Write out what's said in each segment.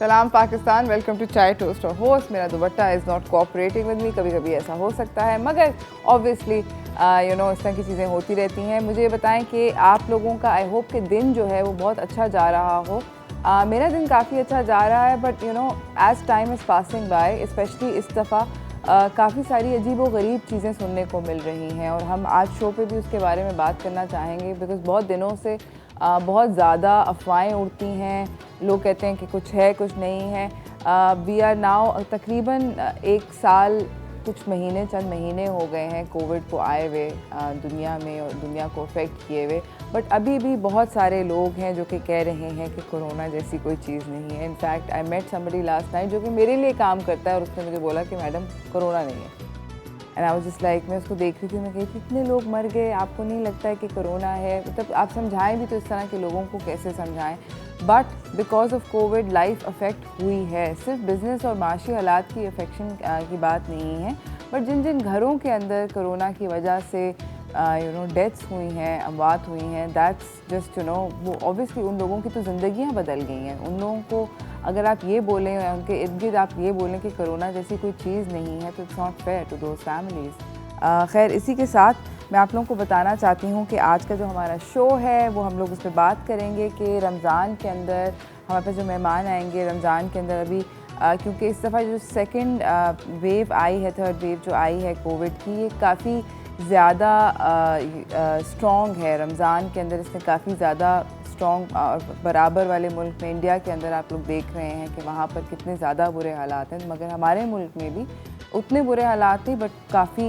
सलाम Pakistan, welcome to चाय toast. और होस्ट मेरा दुपट्टा is not cooperating with me. कभी कभी ऐसा हो सकता है, मगर ऑब्वियसली इस तरह की चीज़ें होती रहती हैं। मुझे बताएं कि आप लोगों का आई होप कि दिन जो है वो बहुत अच्छा जा रहा हो। मेरा दिन काफ़ी अच्छा जा रहा है, but as time is passing by, specially इस दफ़ा काफ़ी सारी अजीब व गरीब चीज़ें सुनने को मिल रही हैं और हम आज शो पे भी उसके बारे में बात करना चाहेंगे। बिकॉज़ बहुत दिनों से बहुत ज़्यादा अफवाहें उड़ती हैं, लोग कहते हैं कि कुछ है कुछ नहीं है। वी आर नाउ तकरीबन 1 साल कुछ महीने, चंद महीने हो गए हैं कोविड को आए हुए दुनिया में और दुनिया को अफेक्ट किए हुए। बट अभी भी बहुत सारे लोग हैं जो कि कह रहे हैं कि कोरोना जैसी कोई चीज़ नहीं है। In fact I met somebody last night जो कि मेरे लिए काम करता है और उसने मुझे बोला कि मैडम कोरोना नहीं है। And I was just like, मैं उसको देख रही थी, मैं कही थी इतने लोग मर गए, आपको नहीं लगता है कि कोरोना है? मतलब आप समझाएं भी तो इस तरह के लोगों को कैसे समझाएं? But because of Covid life affect हुई है। सिर्फ बिज़नेस और माशी हालात की अफेक्शन की बात नहीं है, बट जिन जिन घरों के अंदर कोरोना की वजह से डेथ्स हुई हैं, अमवात हुई हैं, दैट्स जस्ट वो ऑब्वियसली उन लोगों की तो ज़िंदगियाँ बदल गई हैं। उन लोगों को अगर आप ये बोलें, उनके इर्द गिर्द आप ये बोलें कि कोरोना जैसी कोई चीज़ नहीं है, तो it's not fair to those families. खैर, इसी के साथ मैं आप लोगों को बताना चाहती हूँ कि आज का जो हमारा शो है वो हम लोग उस पर बात करेंगे कि रमज़ान के अंदर हमारे पास जो मेहमान आएंगे रमज़ान के अंदर अभी क्योंकि इस दफ़ा जो सेकंड वेव आई है, थर्ड वेव जो आई है कोविड की, ये काफ़ी ज़्यादा स्ट्रॉन्ग है। रमज़ान के अंदर इसने काफ़ी ज़्यादा स्ट्रॉन्ग और बराबर वाले मुल्क में, इंडिया के अंदर आप लोग देख रहे हैं कि वहाँ पर कितने ज़्यादा बुरे हालात हैं, मगर हमारे मुल्क में भी उतने बुरे हालात नहीं, बट काफ़ी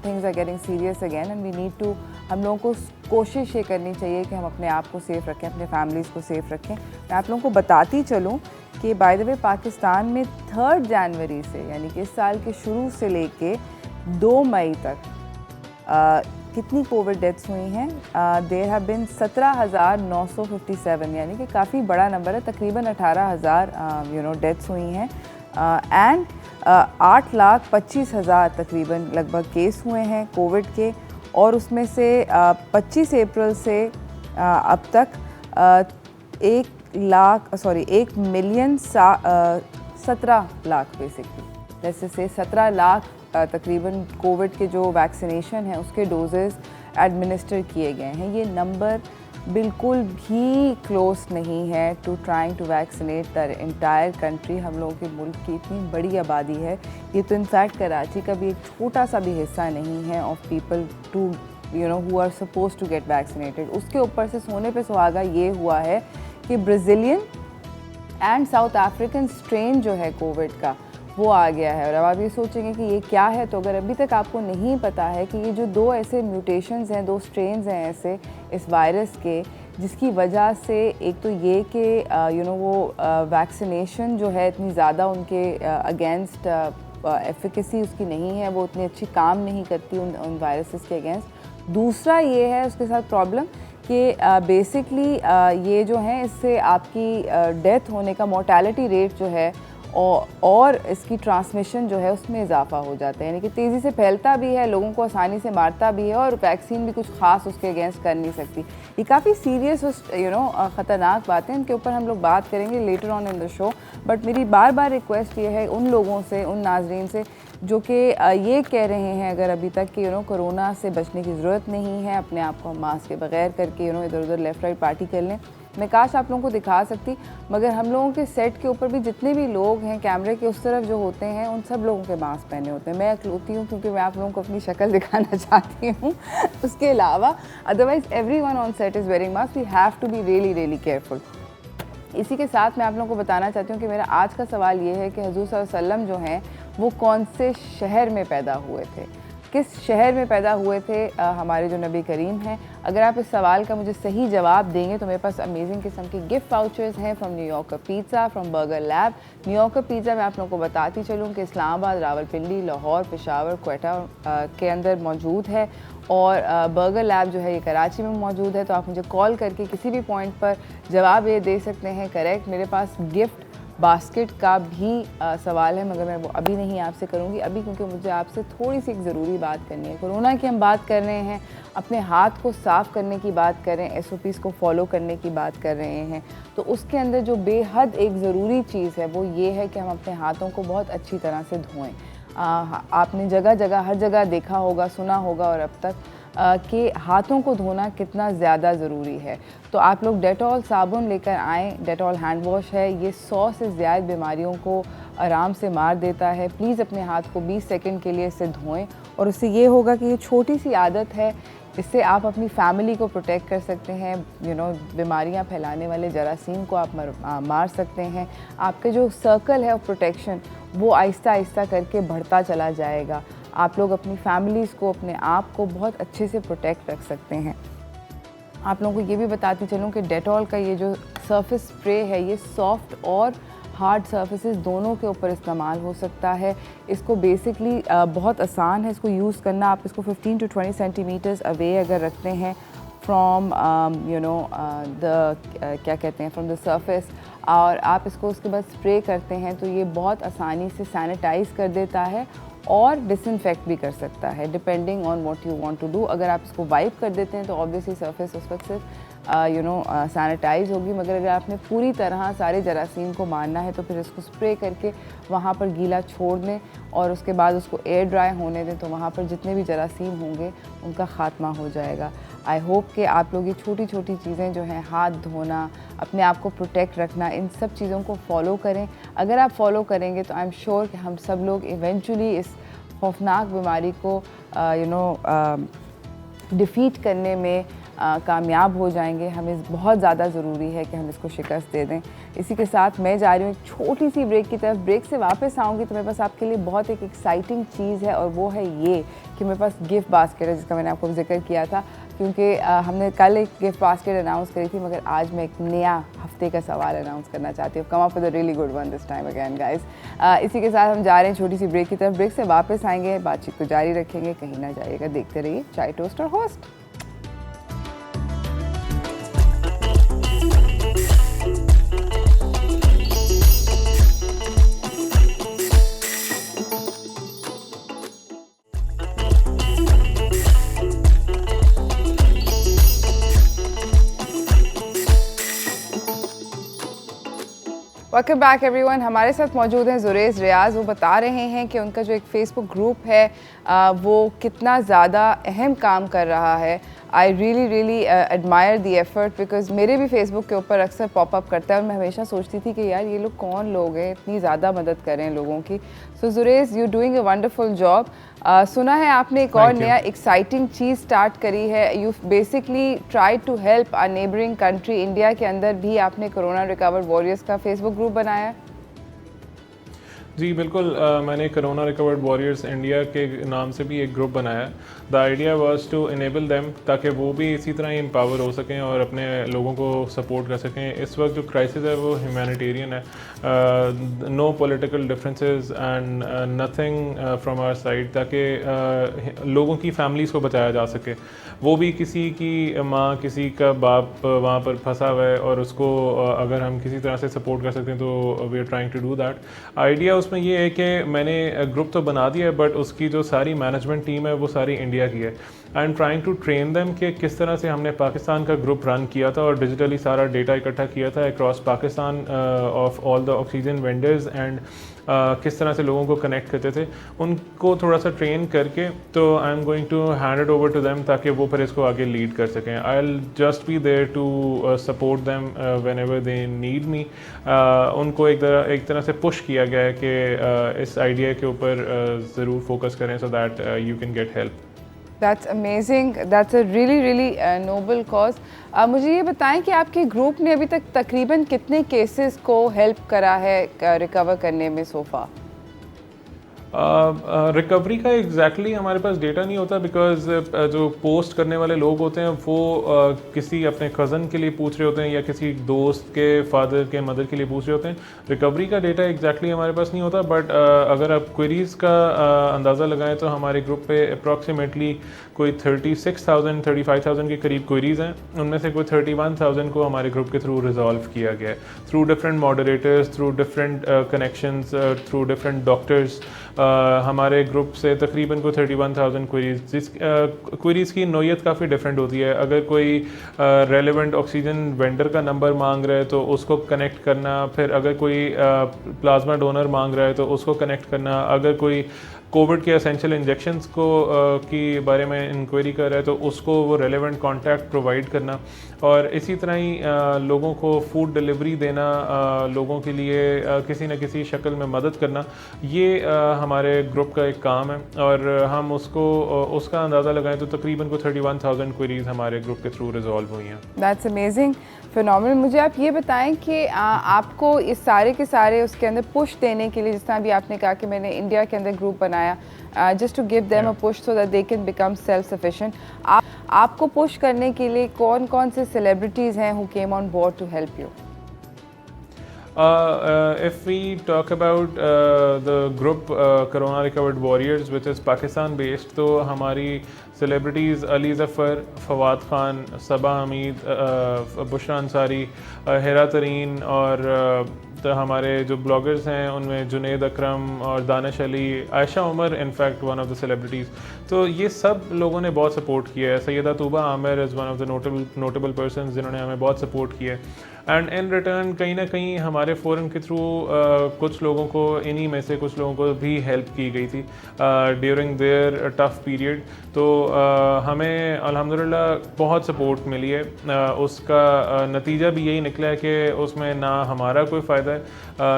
things are getting serious again and we need to, हम लोगों को कोशिश ये करनी चाहिए कि हम अपने आप को सेफ़ रखें, अपने फैमिलीज़ को सेफ़ रखें। मैं आप लोगों को बताती चलूँ कि बाय द वे पाकिस्तान में 3 जनवरी से, यानी कि इस साल के शुरू से लेके 2 मई तक कितनी कोविड डेथ्स हुई हैं? देयर हैव बिन 17,957, यानी कि काफ़ी बड़ा नंबर है। तकरीबन 18,000 डेथ्स हुई हैं एंड 8,25,000 तकरीबन लगभग केस हुए हैं कोविड के। और उसमें से 25 अप्रैल से अब तक 1,17 लाख बेसिकली, जैसे से 17 लाख तकरीबन कोविड के जो वैक्सीनेशन है उसके डोजेज़ एडमिनिस्टर किए गए हैं। ये नंबर बिल्कुल भी क्लोज नहीं है to trying to vaccinate the entire country. हम लोगों के मुल्क की इतनी बड़ी आबादी है, ये तो इनफैक्ट कराची का भी एक छोटा सा भी हिस्सा नहीं है of people to who are suppose to get vaccinated. उसके ऊपर से सोने पे सुहागा ये हुआ है कि Brazilian and south African strain जो है कोविड का वो आ गया है। और अब आप ये सोचेंगे कि ये क्या है, तो अगर अभी तक आपको नहीं पता है कि ये जो 2 ऐसे म्यूटेशंस हैं, 2 स्ट्रेन्स हैं ऐसे इस वायरस के, जिसकी वजह से एक तो ये कि वो वैक्सीनेशन जो है इतनी ज़्यादा उनके अगेंस्ट एफिकेसी उसकी नहीं है, वो उतनी अच्छी काम नहीं करती उन वायरसेस के अगेंस्ट। दूसरा ये है उसके साथ प्रॉब्लम कि बेसिकली ये जो है इससे आपकी डेथ होने का मोर्टेलिटी रेट जो है और इसकी ट्रांसमिशन जो है उसमें इजाफा हो जाता है, यानी कि तेज़ी से फैलता भी है, लोगों को आसानी से मारता भी है और वैक्सीन भी कुछ ख़ास उसके अगेंस्ट कर नहीं सकती। ये काफ़ी सीरियस ख़तरनाक बात है, इनके ऊपर हम लोग बात करेंगे later on in the show. But मेरी बार बार रिक्वेस्ट ये है उन लोगों से, उन नाजरीन से जो कि ये कह रहे हैं अगर अभी तक कि कोरोना से बचने की ज़रूरत नहीं है, अपने आप को हम मास्क के बगैर करके इधर उधर लेफ़्ट राइट पार्टी कर लें। मैं काश आप लोगों को दिखा सकती, मगर हम लोगों के सेट के ऊपर भी जितने भी लोग हैं कैमरे के उस तरफ जो होते हैं, उन सब लोगों के मास्क पहने होते हैं। मैं अकलौती हूँ क्योंकि मैं आप लोगों को अपनी शक्ल दिखाना चाहती हूँ। उसके अलावा otherwise everyone on set is wearing mask. We have to be really really careful. इसी के साथ मैं आप लोगों को बताना चाहती हूँ कि मेरा आज का सवाल ये है कि हुज़ूर सल्लल्लाहु अलैहि वसल्लम जो हैं वो कौन से शहर में पैदा हुए थे, किस शहर में पैदा हुए थे हमारे जो नबी करीम हैं। अगर आप इस सवाल का मुझे सही जवाब देंगे तो मेरे पास अमेजिंग किस्म के गिफ्ट वाउचर्स हैं from New Yorker pizza, from burger lab. New Yorker pizza मैं आप लोगों को बताती चलूँ कि इस्लामाबाद, रावलपिंडी, लाहौर, पेशावर, क्वेटा के अंदर मौजूद है और बर्गर लैब जो है ये कराची में मौजूद है। तो आप मुझे कॉल करके किसी भी पॉइंट पर जवाब ये दे सकते हैं करेक्ट। मेरे पास गिफ्ट बास्केट का भी सवाल है, मगर मैं वो अभी नहीं आपसे करूँगी अभी, क्योंकि मुझे आपसे थोड़ी सी एक ज़रूरी बात करनी है। कोरोना की हम बात कर रहे हैं, अपने हाथ को साफ़ करने की बात कर रहे हैं, SOPs को फॉलो करने की बात कर रहे हैं, तो उसके अंदर जो बेहद एक ज़रूरी चीज़ है वो ये है कि हम अपने हाथों को बहुत अच्छी तरह से धोएँ। आपने जगह जगह हर जगह देखा होगा, सुना होगा और अब तक कि हाथों को धोना कितना ज़्यादा ज़रूरी है। तो आप लोग डेटॉल साबुन लेकर आएँ, डेटॉल हैंड वॉश है, ये 100 से ज़्यादा बीमारियों को आराम से मार देता है। प्लीज़ अपने हाथ को 20 सेकंड के लिए इससे धोएं, और उससे ये होगा कि ये छोटी सी आदत है, इससे आप अपनी फैमिली को प्रोटेक्ट कर सकते हैं। बीमारियां फैलाने वाले जरासीम को आप मार सकते हैं। आपके जो सर्कल है ऑफ प्रोटेक्शन वो आहिस्ता आहिस्ता करके बढ़ता चला जाएगा। आप लोग अपनी फैमिलीज़ को, अपने आप को बहुत अच्छे से प्रोटेक्ट रख सकते हैं। आप लोगों को ये भी बताती चलूँ कि डेटॉल का ये जो सरफेस स्प्रे है ये सॉफ्ट और हार्ड सर्फेसेस दोनों के ऊपर इस्तेमाल हो सकता है। इसको बेसिकली बहुत आसान है इसको यूज़ करना। आप इसको 15 to 20 सेंटीमीटर्स अवे अगर रखते हैं फ्रॉम क्या कहते हैं, फ्रॉम द सरफेस, और आप इसको उसके बाद स्प्रे करते हैं तो ये बहुत आसानी से सैनिटाइज़ कर देता है और डिसइंफेक्ट भी कर सकता है, depending on what you want to do. अगर आप इसको वाइप कर देते हैं तो ऑब्वियसली सरफेस उस वक्त सिर्फ सैनिटाइज होगी, मगर अगर आपने पूरी तरह सारे जरासीम को मारना है तो फिर इसको स्प्रे करके वहाँ पर गीला छोड़ दें और उसके बाद उसको एयर ड्राई होने दें, तो वहाँ पर जितने भी जरासीम होंगे उनका ख़ात्मा हो जाएगा। आई होप कि आप लोग ये छोटी छोटी चीज़ें जो हैं, हाथ धोना, अपने आप को प्रोटेक्ट रखना, इन सब चीज़ों को फॉलो करें। अगर आप फॉलो करेंगे तो आई एम श्योर कि हम सब लोग इवेंचुअली इस खौफनाक बीमारी को डिफ़ीट करने में कामयाब हो जाएंगे। हमें बहुत ज़्यादा ज़रूरी है कि हम इसको शिकस्त दे दें। इसी के साथ मैं जा रही हूँ एक छोटी सी ब्रेक की तरफ। ब्रेक से वापस आऊँगी तो मेरे पास आपके लिए बहुत एक एक्साइटिंग चीज़ है, और वो है ये कि मेरे पास गिफ्ट बास्केट है, जिसका मैंने आपको जिक्र किया था, क्योंकि हमने कल एक गिफ्ट बास्केट अनाउंस करी थी, मगर आज मैं एक नया हफ्ते का सवाल अनाउंस करना चाहती हूँ। Come up with a really good one this time again guys. इसी के साथ हम जा रहे हैं छोटी सी ब्रेक की तरफ। ब्रेक से वापस आएंगे, बातचीत को जारी रखेंगे, कहीं ना जाइएगा, देखते रहिए चाय टोस्ट और होस्ट। Welcome back everyone. हमारे साथ मौजूद हैं जुरेज़ रियाज़। वो बता रहे हैं कि उनका जो एक फ़ेसबुक ग्रुप है वो कितना ज़्यादा अहम काम कर रहा है। I really admire the effort, because मेरे भी फेसबुक के ऊपर अक्सर पॉपअप करता है और मैं हमेशा सोचती थी कि यार ये लोग कौन लोग हैं, इतनी ज़्यादा मदद करें लोगों की। सो जुरेज़, you doing a wonderful job. सुना है आपने एक और नया एक्साइटिंग चीज़ स्टार्ट करी है। You basically try to help a neighbouring country. India के अंदर भी आपने कोरोना रिकवर्ड वॉरियर्स का फेसबुक ग्रुप बनाया है। जी बिल्कुल, मैंने कोरोना रिकवर्ड वॉरियर्स इंडिया के नाम से भी एक ग्रुप बनाया। The idea was to enable them, ताकि वो भी इसी तरह ही एम्पावर हो सकें और अपने लोगों को सपोर्ट कर सकें। इस वक्त जो क्राइसिस है वो ह्यूमैनिटेरियन है, no political differences and nothing from our side, ताकि लोगों की फैमिलीज़ को बचाया जा सके। वो भी किसी की माँ, किसी का बाप वहाँ पर फंसा हुआ है और उसको अगर हम किसी तरह से सपोर्ट कर सकते हैं तो we are trying to do that. Idea उसमें ये है कि मैंने ग्रुप तो बना दिया है, बट उसकी जो सारी मैनेजमेंट टीम है वो सारी इंडिया की है। I am trying to train them कि किस तरह से हमने पाकिस्तान का ग्रुप रन किया था और डिजिटली सारा डेटा इकट्ठा किया था across Pakistan of all the oxygen vendors, and किस तरह से लोगों को कनेक्ट करते थे, उनको थोड़ा सा ट्रेन करके तो I am going to hand it over to them, ताकि वो फिर इसको आगे लीड कर सकें। I will just be there to support them whenever they need me. उनको एक तरह से पुश किया गया है कि इस आइडिया के ऊपर ज़रूर फोकस करें so that you can get help. That's amazing. That's a really noble cause. मुझे ये बताएं कि आपके ग्रुप ने अभी तक तकरीबन कितने केसेस को हेल्प करा है रिकवर करने में सोफा? रिकवरी का एग्जैक्टली हमारे पास डेटा नहीं होता, बिकॉज जो पोस्ट करने वाले लोग होते हैं वो किसी अपने कज़न के लिए पूछ रहे होते हैं या किसी दोस्त के फादर के मदर के लिए पूछ रहे होते हैं। रिकवरी का डेटा एग्जैक्टली हमारे पास नहीं होता, बट अगर आप क्वेरीज़ का अंदाज़ा लगाएं तो हमारे ग्रुप पे अप्रॉक्सीमेटली कोई 36,000 35,000 के करीब क्वेरीज़ हैं। उनमें से कोई 31,000 को हमारे ग्रुप के थ्रू रिजॉल्व किया गया है, through different moderators, through different connections, through different doctors. हमारे ग्रुप से तकरीबन को 31,000 क्वेरीज, जिस क्वेरीज़ की नोयत काफ़ी डिफरेंट होती है। अगर कोई रेलेवेंट ऑक्सीजन वेंडर का नंबर मांग रहा है तो उसको कनेक्ट करना, फिर अगर कोई प्लाज्मा डोनर मांग रहा है तो उसको कनेक्ट करना, अगर कोई कोविड के एसेंशियल इंजेक्शंस को की बारे में इंक्वायरी कर रहा है तो उसको वो रेलेवेंट कॉन्टैक्ट प्रोवाइड करना, और इसी तरह ही लोगों को फूड डिलीवरी देना, लोगों के लिए किसी न किसी शक्ल में मदद करना, ये हमारे ग्रुप का एक काम है। और हम उसका अंदाज़ा लगाएं तो तकरीबन को 31,000 क्वेरीज हमारे ग्रुप के थ्रू रिजॉल्व हुई हैं। That's amazing, phenomenal. मुझे आप ये बताएं कि आपको इस सारे के सारे उसके अंदर पुश देने के लिए, जिस तरह भी आपने कहा कि मैंने इंडिया के अंदर ग्रुप बनाया just to give them a push so that they can become self sufficient, आपको पुश करने के लिए कौन कौन से सेलिब्रिटीज़ हैं who came on board to help you? If we talk about the group Corona Recovered Warriors, which is Pakistan based, तो हमारी सेलिब्रिटीज़ अली ज़फ़र, फवाद ख़ान, सबा हमीद, बुशरा अंसारी, हिरा तरीन, और तो हमारे जो ब्लॉगर्स हैं उनमें जुनैद अकरम और Danish Ali, Ayesha Umar, in fact one of the celebrities. तो ये सब लोगों ने बहुत सपोर्ट किया है। Syeda Tuba Aamir is one of the notable person जिन्होंने हमें बहुत सपोर्ट किया है। एंड इन रिटर्न कहीं ना कहीं हमारे फोरम के थ्रू कुछ लोगों को, इन्हीं में से कुछ लोगों को भी हेल्प की गई थी ड्यूरिंग देयर टफ पीरियड। तो हमें अल्हम्दुलिल्लाह बहुत सपोर्ट मिली है। उसका नतीजा भी यही निकला है कि उसमें ना हमारा कोई फ़ायदा है,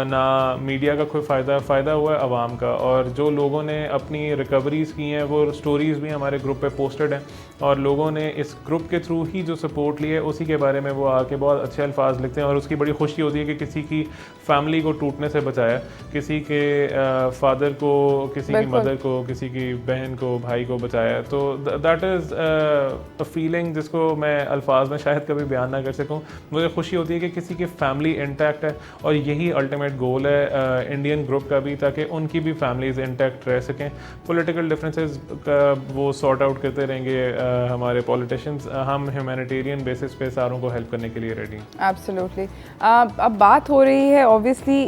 ना मीडिया का कोई फ़ायदा हुआ है आवाम का। और जो लोगों ने अपनी रिकवरीज़ की हैं वो स्टोरीज़ भी हमारे ग्रुप पे पोस्टेड हैं, और लोगों ने इस ग्रुप के थ्रू ही जो सपोर्ट ली है उसी के बारे में वो आके बहुत अच्छे अल्फाज लिखते हैं। और उसकी बड़ी खुशी होती है कि किसी की फैमिली को टूटने से बचाया, किसी के फादर को, किसी की मदर को, किसी की बहन को, भाई को बचाया। तो दैट इज़ अ फीलिंग जिसको मैं अल्फाज में शायद कभी बयान ना कर सकूं। मुझे खुशी होती है कि किसी की फैमिली इंटैक्ट है, और यही अल्टीमेट गोल है इंडियन ग्रुप का भी, ताकि उनकी भी फैमिलीज इंटैक्ट रह सकें। पॉलिटिकल डिफरेंसेस का वो सॉर्ट आउट करते रहेंगे हमारे पॉलिटिशियंस। हम ह्यूमैनिटेरियन बेसिस पे सारों को हेल्प करने के लिए रेडी हैं। एब्सोल्युटली। अब बात हो रही है ऑब्वियसली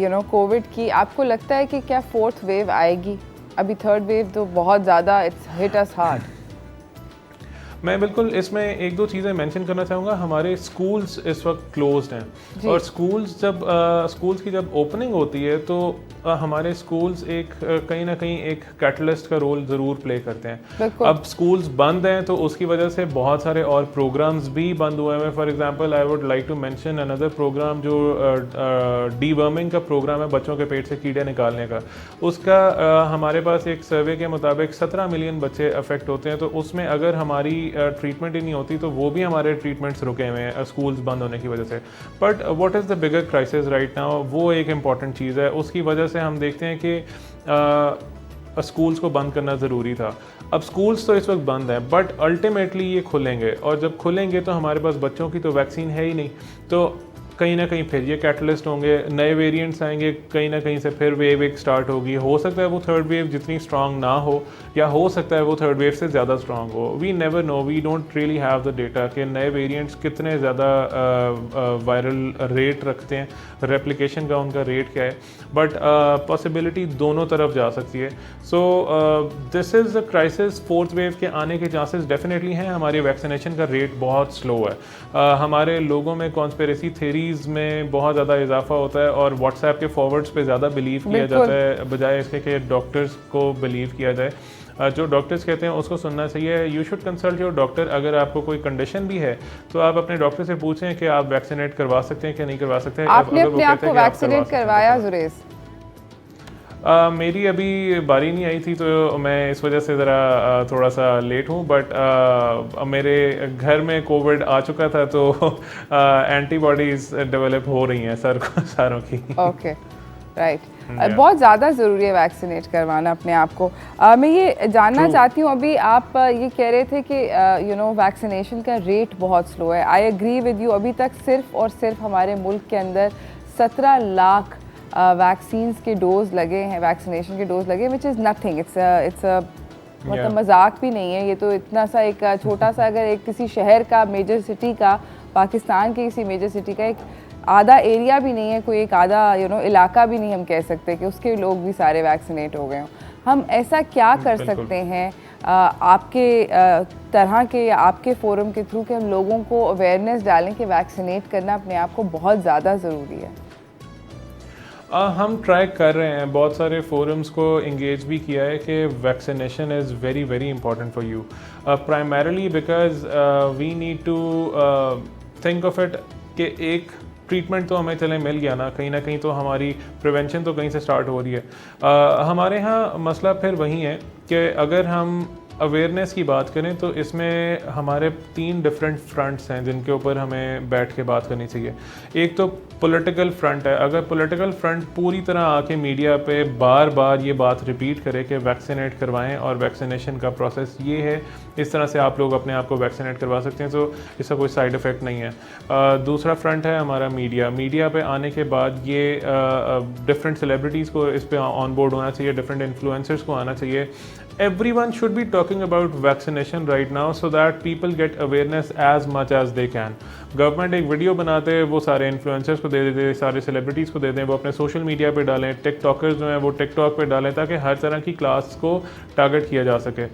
यू नो कोविड की। आपको लगता है कि क्या फोर्थ वेव आएगी? अभी थर्ड वेव तो बहुत ज़्यादा इट्स हिट अस हार्ड। मैं बिल्कुल इसमें एक दो चीज़ें मेंशन करना चाहूँगा। हमारे स्कूल्स इस वक्त क्लोज्ड हैं, और स्कूल्स की जब ओपनिंग होती है तो हमारे स्कूल्स एक कहीं ना कहीं एक कैटलिस्ट का रोल ज़रूर प्ले करते हैं। अब स्कूल्स बंद हैं तो उसकी वजह से बहुत सारे और प्रोग्राम्स भी बंद हुए हैं। For example I would like to mention another programme जो डीवर्मिंग का प्रोग्राम है, बच्चों के पेट से कीड़े निकालने का। उसका हमारे पास एक सर्वे के मुताबिक 17 मिलियन बच्चे अफेक्ट होते हैं। तो उसमें अगर हमारी ट्रीटमेंट ही नहीं होती तो वो भी हमारे ट्रीटमेंट्स रुके हुए हैं स्कूल्स बंद होने की वजह से। But what is the bigger crisis right now, वो एक इम्पॉर्टेंट चीज़ है। उसकी वजह से हम देखते हैं कि स्कूल्स को बंद करना ज़रूरी था। अब स्कूल्स तो इस वक्त बंद हैं, बट अल्टीमेटली ये खुलेंगे, और जब खुलेंगे तो हमारे पास बच्चों की तो वैक्सीन है ही नहीं। तो कहीं ना कहीं फिर ये कैटलिस्ट होंगे, नए वेरिएंट्स आएंगे, कहीं ना कहीं से फिर वेव एक स्टार्ट होगी। हो सकता है वो थर्ड वेव जितनी स्ट्रांग ना हो, या हो सकता है वो थर्ड वेव से ज़्यादा स्ट्रांग हो। We never know, we don't really have the data कि नए वेरिएंट्स कितने ज़्यादा वायरल रेट रखते हैं, रेप्लिकेशन का उनका रेट क्या है। बट पॉसिबिलिटी दोनों तरफ जा सकती है। So this is the crisis. Fourth wave के आने के चांसेस डेफिनेटली हैं। हमारी वैक्सीनेशन का रेट बहुत स्लो है। हमारे लोगों में कॉन्स्पिरेसी थेरीज में बहुत ज़्यादा इजाफा होता है, और व्हाट्सएप के फॉरवर्ड्स पे ज़्यादा बिलीव किया जाता है बजाय इसके कि डॉक्टर्स को बिलीव किया जाए। जो डॉक्टर्स कहते हैं उसको सुनना चाहिए। You should consult your doctor. अगर आपको कोई कंडीशन भी है तो आप अपने डॉक्टर से पूछें कि आप वैक्सीनेट करवा सकते हैं कि नहीं करवा सकते हैं। आपने अपने आप को वैक्सीनेट करवाया जुरेस? मेरी अभी बारी नहीं आई थी तो मैं इस वजह से ज़रा थोड़ा सा लेट हूँ। बट मेरे घर में कोविड आ चुका था तो एंटीबॉडीज़ डेवलप हो रही हैं सारों की। ओके, राइट बहुत ज़्यादा ज़रूरी है वैक्सीनेट करवाना अपने आप को। मैं ये जानना चाहती हूँ, अभी आप ये कह रहे थे कि वैक्सीनेशन का रेट बहुत स्लो है। I agree with you. अभी तक सिर्फ और सिर्फ हमारे मुल्क के अंदर 17 लाख वैक्सीन्स के डोज लगे हैं, वैक्सीनेशन के डोज लगे, विच इज़ नथिंग। इट्स मतलब मजाक भी नहीं है ये तो। इतना सा एक छोटा सा, अगर एक किसी शहर का, मेजर सिटी का, पाकिस्तान के किसी मेजर सिटी का एक आधा एरिया भी नहीं है, कोई एक आधा इलाका भी नहीं हम कह सकते कि उसके लोग भी सारे वैक्सीनेट हो गए हों। हम ऐसा क्या कर सकते हैं आपके तरह के या आपके फोरम के थ्रू कि हम लोगों को अवेयरनेस डालें कि वैक्सीनेट करना अपने आप को बहुत ज़्यादा ज़रूरी है? हम ट्राई कर रहे हैं, बहुत सारे फोरम्स को इंगेज भी किया है कि vaccination is very very important for you, primarily because we need to think of it कि एक ट्रीटमेंट तो हमें चले मिल गया ना कहीं तो हमारी प्रिवेंशन तो कहीं से स्टार्ट हो रही है। हमारे यहाँ मसला फिर वही है कि अगर हम अवेयरनेस की बात करें तो इसमें हमारे 3 डिफरेंट फ्रंट्स हैं जिनके ऊपर हमें बैठ के बात करनी चाहिए। एक तो पॉलिटिकल फ्रंट है। अगर पॉलिटिकल फ्रंट पूरी तरह आके मीडिया पे बार बार ये बात रिपीट करे कि वैक्सीनेट करवाएं और वैक्सीनेशन का प्रोसेस ये है, इस तरह से आप लोग अपने आप को वैक्सीनेट करवा सकते हैं, तो इसका कोई साइड इफ़ेक्ट नहीं है। दूसरा फ्रंट है हमारा मीडिया पे आने के बाद ये डिफरेंट सेलिब्रिटीज़ को इस पर ऑन बोर्ड होना चाहिए, डिफरेंट इन्फ्लुएंसर्स को आना चाहिए। Everyone should be talking about vaccination right now so that people get awareness as much as they can. Government एक वीडियो बनाते हैं, वो सारे इन्फ्लुएंसर्स को दे देते, सारे सेलिब्रिटीज़ को दे दें, वो अपने सोशल मीडिया पे डालें, टिकटॉकर्स जो हैं वो टिकटॉक पे डालें ताकि हर तरह की क्लास को टारगेट किया जा सके।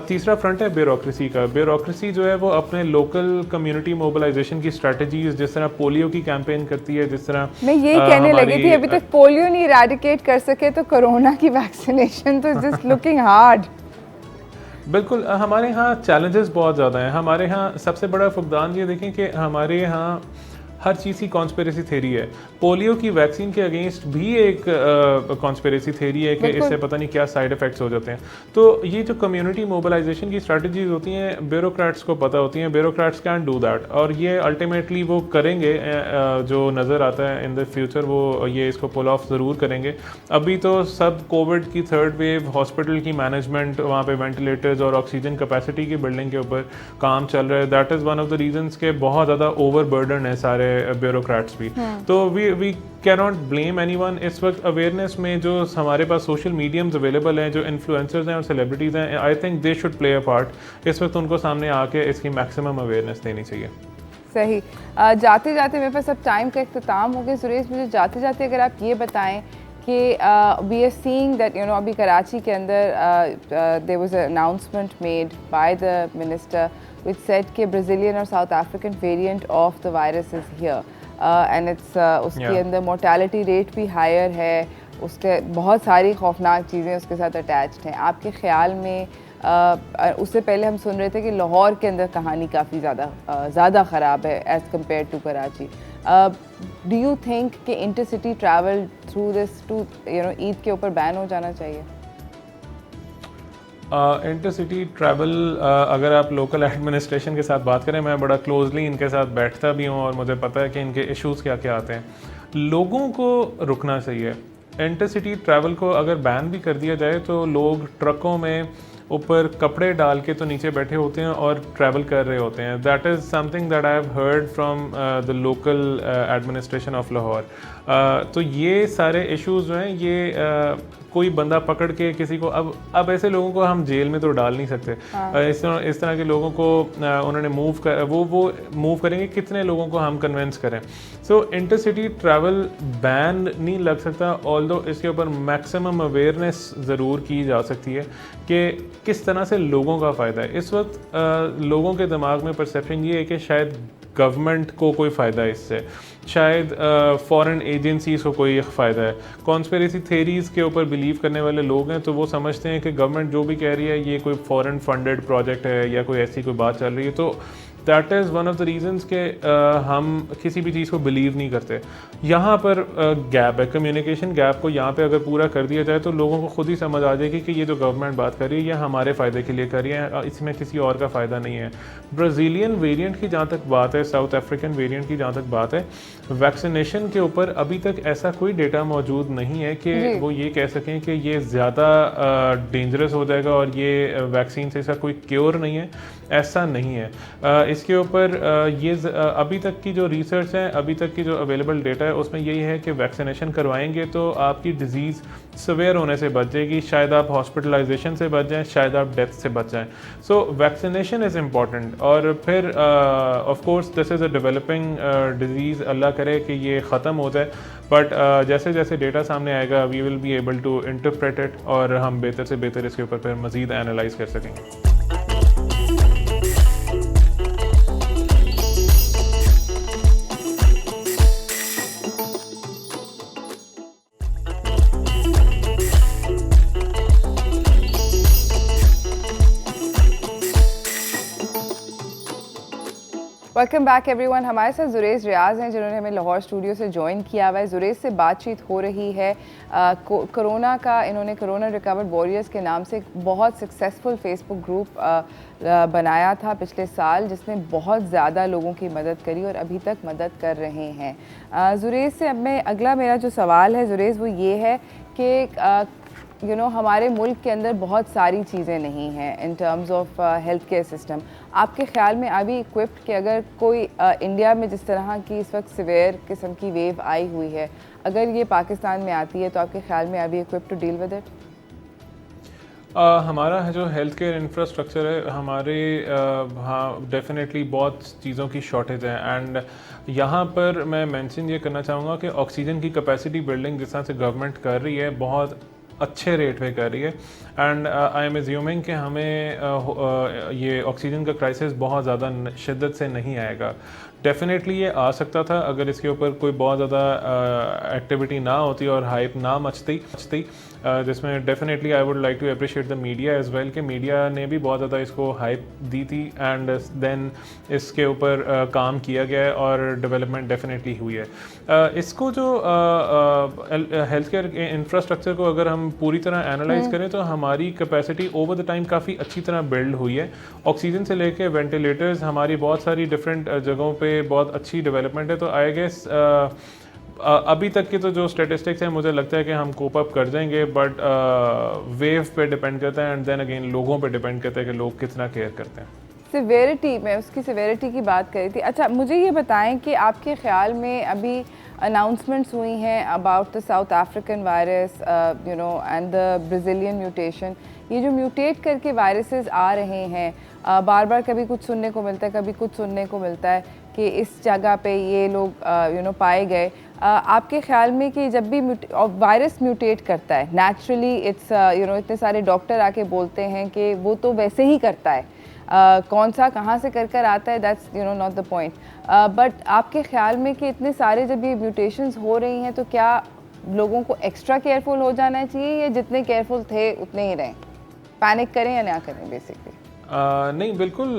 तीसरा फ्रंट है ब्यूरोक्रेसी का। ब्यूरोक्रेसी जो है वो अपने लोकल कम्युनिटी मोबिलाइजेशन की स्ट्रैटेजीज, जिस तरह पोलियो की कैंपेन करती है, जिस तरह मैं यही कहने लगी थी, अभी तक पोलियो नहीं इरेडिकेट कर सके तो कोरोना की वैक्सीनेशन तो जस्ट लुकिंग हार्ड। बिल्कुल, हमारे यहाँ चैलेंजेस बहुत ज़्यादा हैं। हमारे यहाँ सबसे बड़ा फुकदान ये देखें कि हमारे यहाँ हर चीज़ की कॉन्स्पिरेसी थेरी है। पोलियो की वैक्सीन के अगेंस्ट भी एक कॉन्स्पिरेसी थेरी है कि इससे पता नहीं क्या साइड इफ़ेक्ट्स हो जाते हैं। तो ये जो कम्युनिटी मोबिलाइजेशन की स्ट्रैटेजीज होती हैं, ब्यूरोक्रेट्स को पता होती हैं, ब्यूरोक्रेट्स कैन डू दैट, और ये अल्टीमेटली वो करेंगे। जो नज़र आता है इन द फ्यूचर वो ये इसको पुल ऑफ ज़रूर करेंगे। अभी तो सब कोविड की 3rd वेव, हॉस्पिटल की मैनेजमेंट, वहाँ पे वेंटिलेटर्स और ऑक्सीजन कैपेसिटी की बिल्डिंग के ऊपर काम चल रहा है। That is one of the reasons के बहुत ज़्यादा ओवर बर्डन है सारे ब्यूरोक्रेट्स भी। तो वी कैनॉट ब्लेम एनीवन। इस वक्त अवेयरनेस में जो हमारे पास सोशल मीडियम्स अवेलेबल हैं, जो इन्फ्लुएंसर्स हैं और सेलिब्रिटीज़ हैं, I think they should play a part. इस वक्त उनको सामने आके इसकी मैक्सिमम अवेयरनेस देनी चाहिए। सही। जाते जाते मेरे पास अब टाइम का इख्तिताम हो गया। सुरेश, मुझे जाते जाते अगर आप ये बताएं कि वी आर सीइंग दैट अभी कराची के अंदर there was a announcement made by the minister which said कि ब्राज़ीलियन और South African variant of the virus is here and it's उसके अंदर मोर्टेलिटी रेट भी हायर है, उसके बहुत सारी खौफनाक चीज़ें उसके साथ अटैच्ड हैं। आपके ख़्याल में उससे पहले हम सुन रहे थे कि लाहौर के अंदर कहानी काफ़ी ज़्यादा ख़राब है as compare to Karachi. Do you think कि intercity travel through this to Eid के ऊपर बैन हो जाना चाहिए? इंटरसिटी ट्रैवल अगर आप लोकल एडमिनिस्ट्रेशन के साथ बात करें, मैं बड़ा क्लोजली इनके साथ बैठता भी हूँ और मुझे पता है कि इनके इश्यूज़ क्या क्या आते हैं। लोगों को रुकना चाहिए। इंटरसिटी ट्रैवल को अगर बैन भी कर दिया जाए तो लोग ट्रकों में ऊपर कपड़े डाल के तो नीचे बैठे होते हैं और ट्रैवल कर रहे होते हैं। That is something that I have heard from the local administration of Lahore. तो ये सारे इश्यूज़ जो हैं ये कोई बंदा पकड़ के किसी को अब ऐसे लोगों को हम जेल में तो डाल नहीं सकते। इस तरह के लोगों को उन्होंने वो मूव करेंगे, कितने लोगों को हम कन्विंस करें। सो इंटरसिटी ट्रैवल बैन नहीं लग सकता, ऑल्दो इसके ऊपर मैक्सिमम अवेयरनेस ज़रूर की जा सकती है कि किस तरह से लोगों का फ़ायदा है। इस वक्त लोगों के दिमाग में परसेप्शन ये है कि शायद गवर्नमेंट को कोई फ़ायदा है इससे, शायद फॉरेन एजेंसीज़ को कोई फ़ायदा है। कॉन्स्पिरेसी थेरीज़ के ऊपर बिलीव करने वाले लोग हैं तो वो समझते हैं कि गवर्नमेंट जो भी कह रही है ये कोई फॉरेन फंडेड प्रोजेक्ट है या कोई ऐसी कोई बात चल रही है। तो that is one of the reasons के हम किसी भी चीज़ को बिलीव नहीं करते। यहाँ पर गैप है, कम्युनिकेशन गैप को यहाँ पे अगर पूरा कर दिया जाए तो लोगों को खुद ही समझ आ जाएगी कि ये जो गवर्नमेंट बात कर रही है ये हमारे फ़ायदे के लिए कर रही है, इसमें किसी और का फ़ायदा नहीं है। ब्राज़ीलियन वेरिएंट की जहाँ तक बात है, साउथ अफ्रीकन वेरिएंट की जहाँ तक बात है, वैक्सीनेशन के ऊपर अभी तक ऐसा कोई डेटा मौजूद नहीं है कि वो ये कह सकें कि ये ज़्यादा डेंजरस हो जाएगा और ये वैक्सीन से इसका कोई क्योर नहीं है, ऐसा नहीं है। इसके ऊपर अभी तक की जो रिसर्च है, अभी तक की जो अवेलेबल डेटा है उसमें यही है कि वैक्सीनेशन करवाएंगे तो आपकी डिज़ीज़ सवेयर होने से बच जाएगी, शायद आप हॉस्पिटलाइजेशन से बच जाएं, शायद आप डेथ से बच जाएं। So vaccination is important. और फिर of course this is a developing disease, Allah करे कि ये ख़त्म हो जाए, बट जैसे जैसे डेटा सामने आएगा we will be able to interpret it और हम बेहतर से बेहतर इसके ऊपर फिर मज़ीद एनालाइज कर सकेंगे। Welcome back everyone. हमारे साथ जुरेज रियाज हैं जिन्होंने हमें लाहौर स्टूडियो से ज्वाइन किया हुआ है। जुरेज से बातचीत हो रही है कोरोना का। इन्होंने कोरोना रिकवर्ड वॉरियर्स के नाम से एक बहुत सक्सेसफुल फेसबुक ग्रुप बनाया था पिछले साल, जिसने बहुत ज़्यादा लोगों की मदद करी और अभी तक मदद कर रहे हैं। जुरेज से अब मैं अगला मेरा जो सवाल है जुरेज वो ये है कि हमारे मुल्क के अंदर बहुत सारी चीज़ें नहीं हैं in terms of health care system. आपके ख्याल में अभी इक्विप्ड कि अगर कोई इंडिया में जिस तरह की इस वक्त सिवियर किस्म की वेव आई हुई है, अगर ये पाकिस्तान में आती है तो आपके ख्याल में अभी equipped to deal with it? हमारा जो हेल्थ केयर इंफ्रास्ट्रक्चर है हमारे हाँ डेफिनेटली बहुत चीज़ों की शॉर्टेज है। एंड यहाँ पर मैं मेंशन ये करना चाहूँगा कि ऑक्सीजन की कैपेसिटी बिल्डिंग जिस तरह से गवर्नमेंट कर रही है बहुत अच्छे रेट पे कर रही है। एंड आई एम एज्यूमिंग कि हमें ये ऑक्सीजन का क्राइसिस बहुत ज़्यादा शिद्दत से नहीं आएगा। डेफिनेटली ये आ सकता था अगर इसके ऊपर कोई बहुत ज़्यादा एक्टिविटी ना होती और हाइप ना मचती जिसमें definitely I would like to appreciate the media as well कि मीडिया ने भी बहुत ज़्यादा इसको हाइप दी थी एंड देन इसके ऊपर काम किया गया है और डेवलपमेंट डेफिनेटली हुई है। इसको जो हेल्थ केयर इंफ्रास्ट्रक्चर को अगर हम पूरी तरह एनालाइज करें तो हमारी कैपेसिटी ओवर द टाइम काफ़ी अच्छी तरह बिल्ड हुई है। ऑक्सीजन से लेके वेंटिलेटर्स हमारी बहुत सारी डिफरेंट जगहों पे बहुत अच्छी डेवलपमेंट है। तो आई गेस अभी तक के तो जो स्टेटिस्टिक्स हैं मुझे लगता है कि हम कोप अप कर जाएंगे, बट वेव पे डिपेंड करता है एंड देन अगेन लोगों पे डिपेंड करता है कि लोग कितना केयर करते हैं। सिवेरिटी, मैं उसकी सिवेरिटी की बात करी थी। अच्छा, मुझे ये बताएं कि आपके ख्याल में अभी अनाउंसमेंट्स हुई हैं about the south African virus and the Brazilian mutation, ये जो म्यूटेट करके वायरसेस आ रहे हैं बार बार कभी कुछ सुनने को मिलता है कभी कुछ सुनने को मिलता है कि इस जगह पे ये लोग पाए गए। आपके ख्याल में कि जब भी वायरस म्यूटेट करता है नेचुरली इट्स इतने सारे डॉक्टर आके बोलते हैं कि वो तो वैसे ही करता है, कौन सा कहाँ से कर आता है, that's not the point. But आपके ख्याल में कि इतने सारे जब ये म्यूटेशंस हो रही हैं तो क्या लोगों को एक्स्ट्रा केयरफुल हो जाना चाहिए या जितने केयरफुल थे उतने ही रहें, पैनिक करें या ना करें बेसिकली? नहीं, बिल्कुल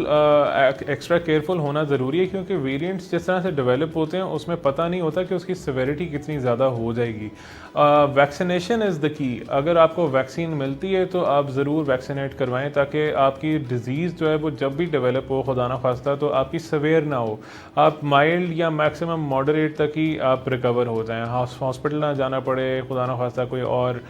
एक्स्ट्रा केयरफुल होना ज़रूरी है क्योंकि वेरिएंट्स जिस तरह से डेवलप होते हैं उसमें पता नहीं होता कि उसकी सिवेरिटी कितनी ज़्यादा हो जाएगी। वैक्सीनेशन इज़ द की। अगर आपको वैक्सीन मिलती है तो आप ज़रूर वैक्सीनेट करवाएं ताकि आपकी डिज़ीज़ जो है वो जब भी डेवलप हो खुदा ना खास्ता तो आपकी सवेयर ना हो, आप माइल्ड या मैक्सिमम मॉडरेट तक ही आप रिकवर हो जाएं, हॉस्पिटल ना जाना पड़े, खुदा ना खास्ता कोई और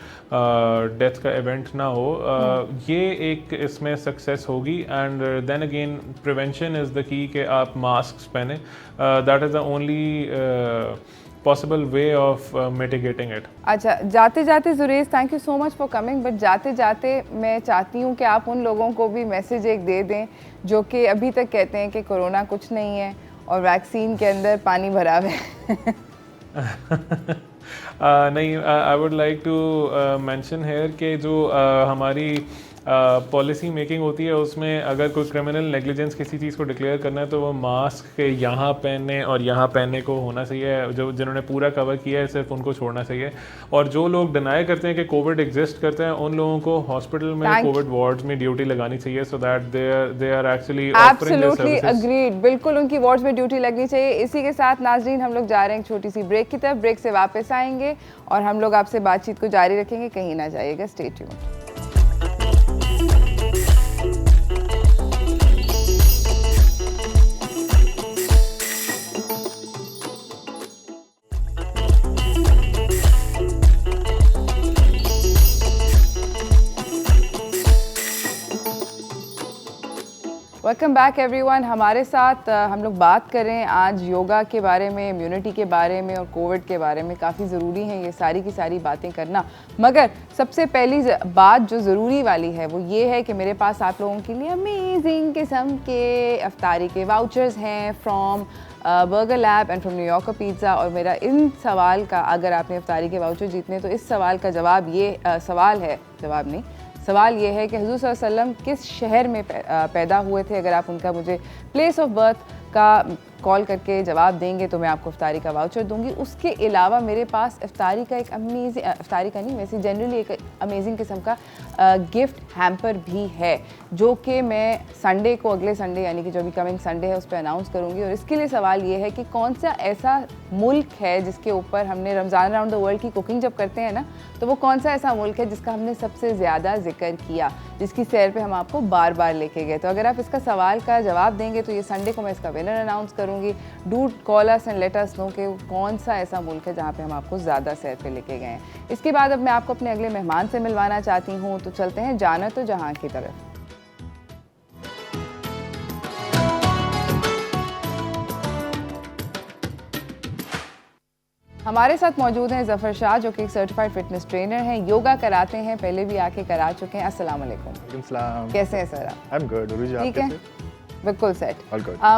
डेथ का इवेंट ना हो। ये एक इसमें सक्सेस होगी। And then again prevention is the key कि आप मास्क पहने, that is the only possible way of mitigating it. अच्छा, जाते जाते जुरेज, thank you so much for coming, but जाते जाते मैं चाहती हूँ कि आप उन लोगों को भी मैसेज एक दे दें जो कि अभी तक कहते हैं कि कोरोना कुछ नहीं है और वैक्सीन के अंदर पानी भरा हुआ है। नहीं, I would like to mention here कि जो हमारी पॉलिसी मेकिंग होती है, उसमें अगर कोई क्रिमिनल नेग्लिजेंस किसी चीज़ को डिक्लेयर करना है तो वो मास्क के यहाँ पहनने और यहाँ पहनने को होना चाहिए। जो जिन्होंने पूरा कवर किया है सिर्फ उनको छोड़ना चाहिए। और जो लोग डिनाई करते हैं कि कोविड एग्जिस्ट करते हैं, उन लोगों को हॉस्पिटल में कोविड वार्ड्स में ड्यूटी लगानी चाहिए, so that they are actually absolutely agreed, बिल्कुल उनकी वार्ड्स में ड्यूटी लगनी चाहिए। इसी के साथ नाजरीन हम लोग जा रहे हैं एक छोटी सी ब्रेक की तरफ। ब्रेक से वापस आएंगे और हम लोग आपसे बातचीत को जारी रखेंगे, कहीं ना जाइएगा, stay tuned. Welcome back everyone. हमारे साथ हम लोग बात कर रहे हैं आज योगा के बारे में, इम्यूनिटी के बारे में और कोविड के बारे में। काफ़ी ज़रूरी है ये सारी की सारी बातें करना, मगर सबसे पहली बात जो ज़रूरी वाली है वो ये है कि मेरे पास आप लोगों के लिए अमेजिंग किस्म के इफ्तारी के वाउचर्स हैं from burger lab and from New York pizza. और मेरा इन सवाल का, अगर आपने इफ्तारी के वाउचर जीतने तो इस सवाल का जवाब ये सवाल ये है कि हुज़ूर सल्लल्लाहु अलैहि वसल्लम किस शहर में पैदा हुए थे। अगर आप उनका मुझे प्लेस ऑफ बर्थ का कॉल करके जवाब देंगे तो मैं आपको इफ्तारी का वाउचर दूंगी। उसके अलावा मेरे पास इफ्तारी का एक अमेजिंग, इफ्तारी का नहीं वैसे जनरली एक अमेजिंग किस्म का गिफ्ट हैम्पर भी है, जो कि मैं संडे को, अगले संडे यानी कि जो भी कमिंग संडे है उस पर अनाउंस करूंगी। और इसके लिए सवाल ये है कि कौन सा ऐसा मुल्क है जिसके ऊपर हमने रमज़ान अराउंड द वर्ल्ड की कुकिंग जब करते हैं ना, तो वो कौन सा ऐसा मुल्क है जिसका हमने सबसे ज़्यादा जिक्र किया, जिसकी सैर पे हम आपको बार बार लेके गए। तो अगर आप इसका सवाल का जवाब देंगे तो ये संडे को मैं इसका विनर अनाउंस करूँगी। Do call us and let us know कि कौन सा ऐसा मुल्क है जहाँ पे हम आपको ज़्यादा सैर पे लेके गए हैं। इसके बाद अब मैं आपको अपने अगले मेहमान से मिलवाना चाहती हूँ, तो चलते हैं जाना तो जहाँ की तरफ। हमारे साथ मौजूद हैं ज़फ़र शाह, जो कि एक सर्टिफाइड फिटनेस ट्रेनर हैं, योगा कराते हैं, पहले भी आके करा चुके हैं। अस्सलाम वालेकुम। कैसे हैं सर आप? I am good. ठीक है, बिल्कुल सेट।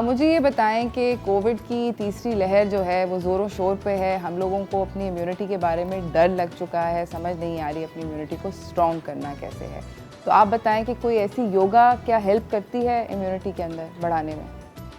मुझे ये बताएं कि कोविड की तीसरी लहर जो है वो ज़ोरों शोर पे है। हम लोगों को अपनी इम्यूनिटी के बारे में डर लग चुका है, समझ नहीं आ रही अपनी इम्यूनिटी को स्ट्रॉन्ग करना कैसे है। तो आप बताएं कि कोई ऐसी योगा क्या हेल्प करती है इम्यूनिटी के अंदर बढ़ाने में?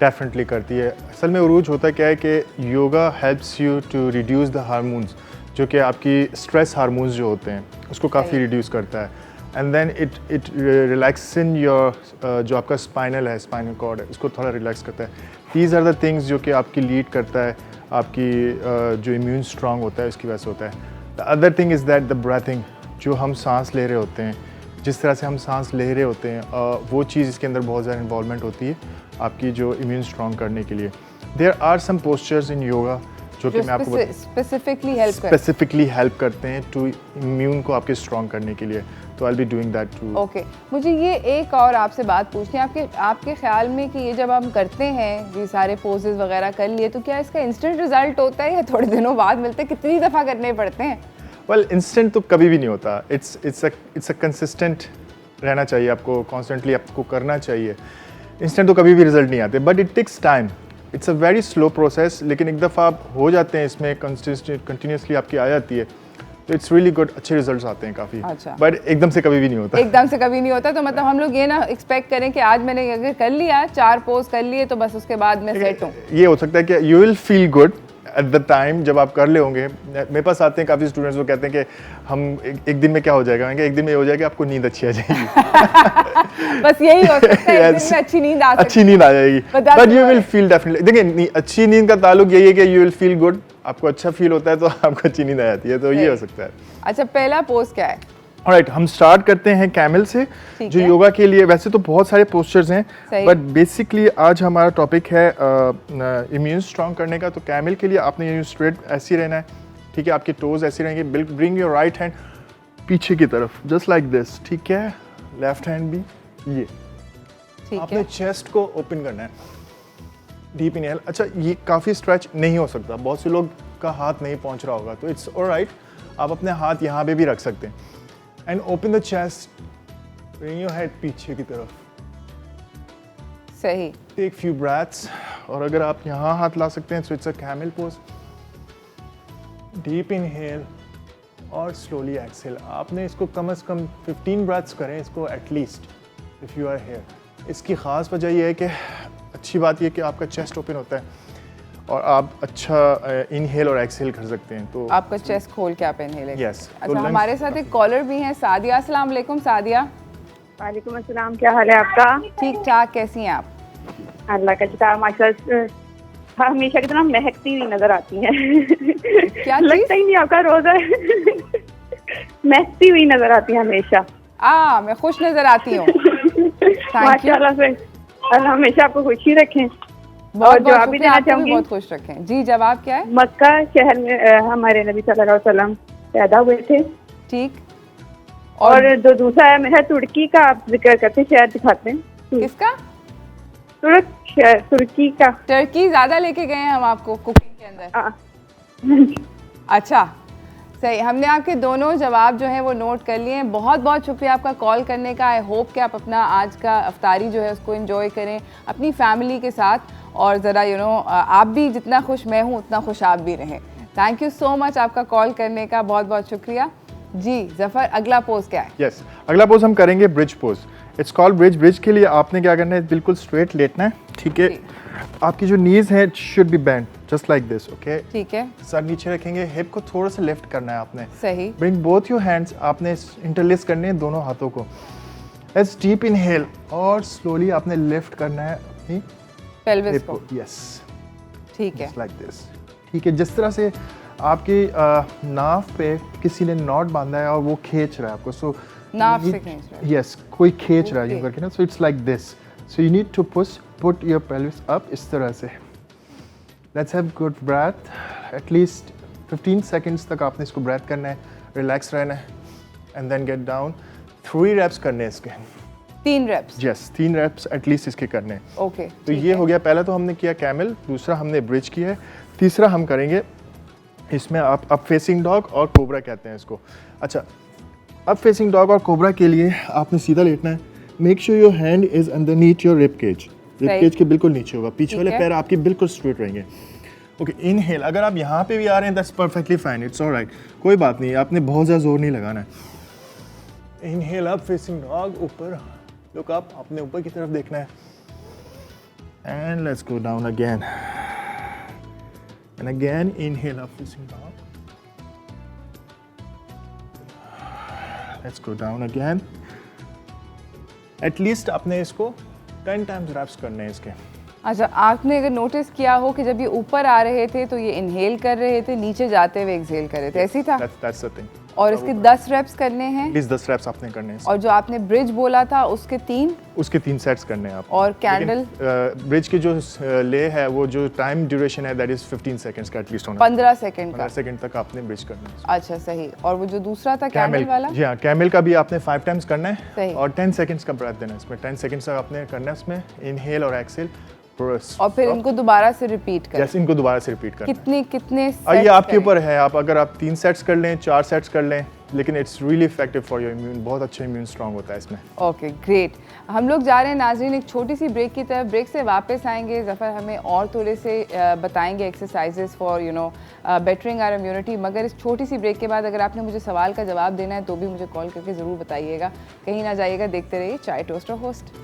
डेफिनेटली करती है। असल में उरूज होता क्या है कि yoga helps you to reduce the hormones, जो कि आपकी स्ट्रेस हार्मोन्स जो होते हैं उसको काफ़ी रिड्यूस करता है। And then it relax in your जो आपका स्पाइनल कॉर्ड है उसको थोड़ा रिलैक्स करता है। दीज आर द थिंग्स जो कि आपकी लीड करता है, आपकी जो इम्यून स्ट्रांग होता है इसकी वजह से होता है। The other thing is that the breathing, जो हम सांस ले रहे होते हैं, जिस तरह से हम सांस ले रहे होते हैं वो चीज़ इसके अंदर बहुत ज़्यादा इन्वॉल्वमेंट होती है आपकी जो इम्यून स्ट्रॉन्ग करने के लिए। देयर आर सम पोस्चर्स इन योगा जो कि मैं आपको स्पेसिफिकली हेल्प करते हैं टू इम्यून को आपके स्ट्रॉन्ग करने के लिए। तो I will be doing that too. Okay, मुझे ये एक और आपसे बात पूछनी है, आपके ख्याल में कि ये जब हम करते हैं ये सारे पोजेस वगैरह कर लिए, तो क्या इसका इंस्टेंट रिजल्ट होता है या थोड़े दिनों बाद मिलते हैं? कितनी दफ़ा करने पड़ते हैं? वेल, इंस्टेंट तो कभी भी नहीं होता। इट्स अ कंसिस्टेंट रहना चाहिए, आपको कॉन्स्टेंटली आपको करना चाहिए। इंस्टेंट तो कभी भी रिजल्ट नहीं आते, but it takes time. It's a very slow process, लेकिन एक दफ़ा आप हो जाते हैं इसमें, कंटिन्यूसली आपकी आ जाती है, तो इट्स रियली गुड, अच्छे रिजल्ट्स आते हैं काफ़ी। अच्छा। बट एकदम से कभी भी नहीं होता। एकदम से कभी नहीं होता, तो मतलब हम लोग ये ना एक्सपेक्ट करें कि आज मैंने अगर कर लिया 4 पोज कर लिए तो बस उसके बाद मैं सेट हूँ। ये हो सकता है कि you will feel good at the time जब आप कर ले होंगे। मेरे पास आते हैं काफ़ी स्टूडेंट्स, वो कहते हैं कि हम एक दिन में क्या हो जाएगा, एक दिन में हो जाएगा आपको नींद अच्छी आ जाएगी। बस यही हो सकता है, एक दिन में अच्छी नींद आ जाएगी, but you will feel definitely. देखिए, अच्छी नींद का ताल्लुक यही है कि यू विल फील गुड, आपको अच्छा फील होता है तो आपको अच्छी नींद आ जाती है, तो ये हो सकता है। अच्छा, पहला पोज क्या है? ऑलराइट, हम स्टार्ट करते हैं कैमल से, जो योगा के लिए वैसे तो बहुत सारे पोस्चर्स हैं, बट बेसिकली आज हमारा टॉपिक है इम्यून स्ट्रॉन्ग करने का। तो कैमल के लिए आपने यूँ स्ट्रेट ऐसे रहना है, ठीक है, आपके टोज ऐसे रहेंगे। ब्रिंग योर राइट हैंड पीछे की तरफ, जस्ट लाइक दिस, ठीक है। लेफ्ट हैंड भी ये, आपने चेस्ट को ओपन करना है, डीप इनहेल। अच्छा, ये काफ़ी स्ट्रेच नहीं हो सकता, बहुत से लोग का हाथ नहीं पहुंच रहा होगा, तो इट्स ऑलराइट, आप अपने हाथ यहाँ पे भी रख सकते हैं। And open the chest, bring your head पीछे की तरफ, सही। टेक फ्यू ब्रेथ्स, और अगर आप यहाँ हाथ ला सकते हैं तो it's a camel pose. Deep inhale और स्लोली एक्सेल। आपने इसको कम से कम 15 ब्रेथ्स करें इसको at least if you are here. इसकी ख़ास वजह यह है कि अच्छी बात यह कि आपका चेस्ट ओपन होता है और आप अच्छा इनहेल और एक्सहेल कर सकते हैं। तो आपका चेस्ट खोल के आप इनहेल। यस। अच्छा, हमारे साथ एक कॉलर भी हैं, सादिया। अस्सलाम वालेकुम सादिया। वालेकुम अस्सलाम, क्या हाल है आपका? ठीक ठाक, कैसी हैं आप? अल्लाह का शुक्र, माशाल्लाह। हमेशा की तरह महकती हुई नजर आती हैं। क्या लगता ही नहीं आपका रोजा है। महकती हुई नजर आती है हमेशा। मैं खुश नजर आती हूँ। माशाल्लाह से अल्लाह हमेशा आपको खुशी रखें। बहुत और जवाब भी देना चाहूंगी, बहुत खुश रखें। जी, जवाब क्या है? मक्का शहर में हमारे नबी सल्लल्लाहु अलैहि वसल्लम पैदा हुए थे। ठीक। और जो दूसरा है मेरा तुर्की का आप जिक्र करते हैं, शहर दिखाते हैं। किसका? तुर्की का। टर्की ज्यादा लेके गए हैं हम आपको कुकिंग के अंदर। अच्छा, सही। हमने आपके दोनों जवाब जो हैं वो नोट कर लिए हैं। बहुत बहुत शुक्रिया आपका कॉल करने का। आई होप कि आप अपना आज का अफ्तारी जो है उसको एंजॉय करें अपनी फैमिली के साथ, और ज़रा आप भी जितना खुश मैं हूँ उतना खुश आप भी रहें। थैंक यू सो मच आपका कॉल करने का, बहुत बहुत शुक्रिया। जी ज़फ़र, अगला पोज क्या है? यस, अगला पोज हम करेंगे bridge pose. It's called bridge. Bridge के लिए आपने क्या करना है, बिल्कुल स्ट्रेट लेटना है, ठीक है। आपकी जो नीज है should be bend just like this, okay. ठीक है। सर नीचे रखेंगे, हिप को थोड़ा सा लिफ्ट करना है आपने। सही। ब्रिंग बोथ योर हैंड्स, आपने इंटरलेस करने हैं दोनों हाथों को। लेट्स डीप इनहेल और स्लोली आपने लिफ्ट करना है अपनी पेल्विस को। यस, ठीक है, लाइक दिस, ठीक है। जिस तरह से आपकी नाफ पे किसी ने नॉट बांधा है और वो खींच रहा है आपको, सो नाफ से खींच रहा है। यस, कोई खींच रहा है यूं करके ना, so it's like this. So you need to put your pelvis up इस तरह से। Let's have good breath, at least 15 seconds तक आपने इसको ब्रेथ करना है, रिलैक्स रहना है, and then get down. 3 reps करने हैं इसके। 3 रेप्स? यस, 3 रेप्स एटलीस्ट इसके करने हैं। ओके, तो ये हो गया। पहला तो हमने किया कैमल, दूसरा हमने ब्रिज किया है, तीसरा हम करेंगे इसमें आप अप फेसिंग डॉग और कोबरा कहते हैं इसको। अच्छा, अप फेसिंग डॉग और कोबरा के लिए आपने सीधा लेटना है। Make sure your hand is underneath your rib cage. Rib cage के बिल्कुल नीचे होगा, पीछे वाले पैर आपके बिल्कुल स्ट्रेट रहेंगे। Okay, inhale. अगर आप यहाँ पे भी आ रहे हैं that's perfectly fine, it's alright, कोई बात नहीं, आपने बहुत ज़्यादा जोर नहीं लगाना है। इनहेल अप फेसिंग डॉग, ऊपर लुक अप, आपने ऊपर की तरफ देखना है, and let's go down again, and again inhale up facing dog, let's go down again. At least आपने इसको 10 टाइम्स रैप्स करने हैं इसके। अच्छा, आपने अगर नोटिस किया हो कि जब ये ऊपर आ रहे थे तो ये इनहेल कर रहे थे, नीचे जाते हुए एक्सहेल कर रहे थे, ऐसी था? That's the thing. और इसके 10 रेप्स करने हैं। प्लीज 10 रेप्स आपने करने हैं। और जो आपने ब्रिज बोला था उसके 3? उसके 3 सेट्स करने हैं आप। और कैंडल? ब्रिज की जो ले है, वो जो टाइम ड्यूरेशन है दैट इज 15 सेकंड्स का एटलीस्ट होना। 15 सेकंड का। 15 सेकंड तक आपने ब्रिज करना है। अच्छा, सही। और वो जो दूसरा था कैमल वाला? जी हाँ, कैमल का भी आपने 5 टाइम्स करना है। सही। और 10 सेकंड्स का ब्रेथ देना है इसमें। 10 सेकंड्स तक आपने करना है इसमें, इनहेल और एक्सहेल। और फिर इनको दोबारा से रिपीट करें। यस, इनको दोबारा से रिपीट करना। कितने ये आपके ऊपर है, आप अगर आप 3 सेट्स कर लें, 4 सेट्स कर लें, लेकिन it's really effective for your immune, बहुत अच्छा इम्यून स्ट्रांग होता है इसमें। Okay, great. हम लोग जा रहे हैं नाज़रीन एक छोटी सी ब्रेक की तरफ। ब्रेक से वापस आएंगे, ज़फ़र हमें और थोड़े से बताएंगे exercises for bettering our immunity. मगर इस छोटी सी ब्रेक के बाद अगर आपने मुझे सवाल का जवाब देना है तो भी मुझे कॉल करके ज़रूर बताइएगा। कहीं ना जाइएगा, देखते रहिए चाय टोस्ट और होस्ट।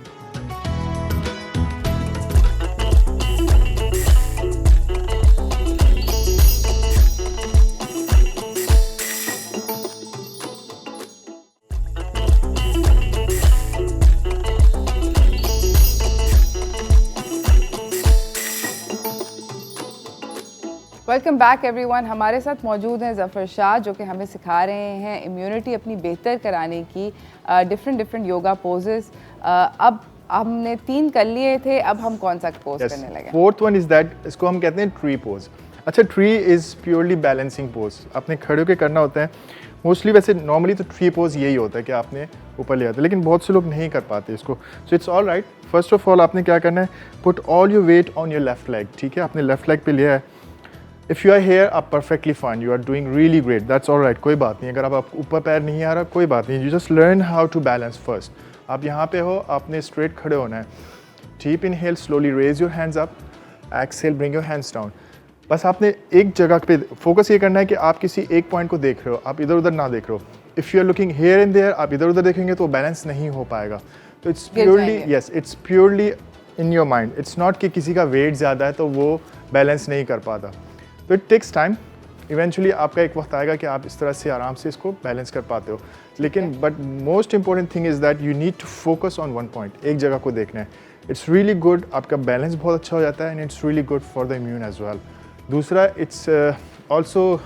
Welcome back everyone. हमारे साथ मौजूद हैं ज़फ़र शाह जो कि हमें सिखा रहे हैं इम्यूनिटी अपनी बेहतर कराने की डिफरेंट योगा पोजेस। अब हमने 3 कर लिए थे, अब हम कौन सा पोज करने लगे? 4th वन इज दैट, इसको हम कहते हैं ट्री पोज। अच्छा, tree is purely balancing pose, आपने खड़े होकर करना होता है मोस्टली। वैसे नॉर्मली तो ट्री पोज यही होता है कि आपने ऊपर ले आते, लेकिन बहुत से लोग नहीं कर पाते इसको। So it's all right. First of all आपने क्या करना है, put all your weight on your left leg, ठीक है। आपने लेफ्ट लेग पे लिया है। इफ़ यू आर हेयर, आप perfectly fine, you are doing really great, that's all right, कोई बात नहीं। अगर आप ऊपर पैर नहीं आ रहा, कोई बात नहीं, you just learn how to balance first. आप यहाँ पे हो, आपने स्ट्रेट खड़े होना है। Deep inhale, slowly raise your hands up, exhale, bring your hands down. बस आपने एक जगह पे फोकस ये करना है कि आप किसी एक पॉइंट को देख रहे हो, आप इधर उधर ना देख रहे हो। If you are looking here and there, आप इधर उधर देखेंगे तो बैलेंस नहीं हो पाएगा। तो इट्स गिर प्योरली, जाएंगे। Yes, it's purely in your mind. It's not कि किसी का वेट ज़्यादा है तो वो बैलेंस नहीं कर पाता। तो इट टेक्स टाइम। इवेंचुअली आपका एक वक्त आएगा कि आप इस तरह से आराम से इसको बैलेंस कर पाते हो। लेकिन but most important thing is that you need to focus on one point, एक जगह को देखना है। इट्स रियली गुड, आपका बैलेंस बहुत अच्छा हो जाता है and it's really good for the immune as well. दूसरा, इट्स ऑल्सो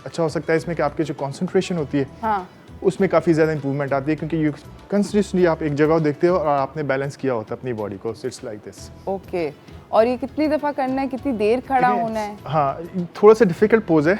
अच्छा हो सकता है इसमें कि आपकी जो कॉन्सेंट्रेशन होती है हाँ, उसमें काफ़ी ज़्यादा इंप्रूवमेंट आती है, क्योंकि यू कंसिस्टेंटली आप एक जगह देखते हो और आपने बैलेंस किया होता है अपनी बॉडी को। It's like this. ओके। और ये कितनी दफ़ा करना है, कितनी देर खड़ा होना है? हाँ, थोड़ा सा डिफ़िकल्ट पोज है,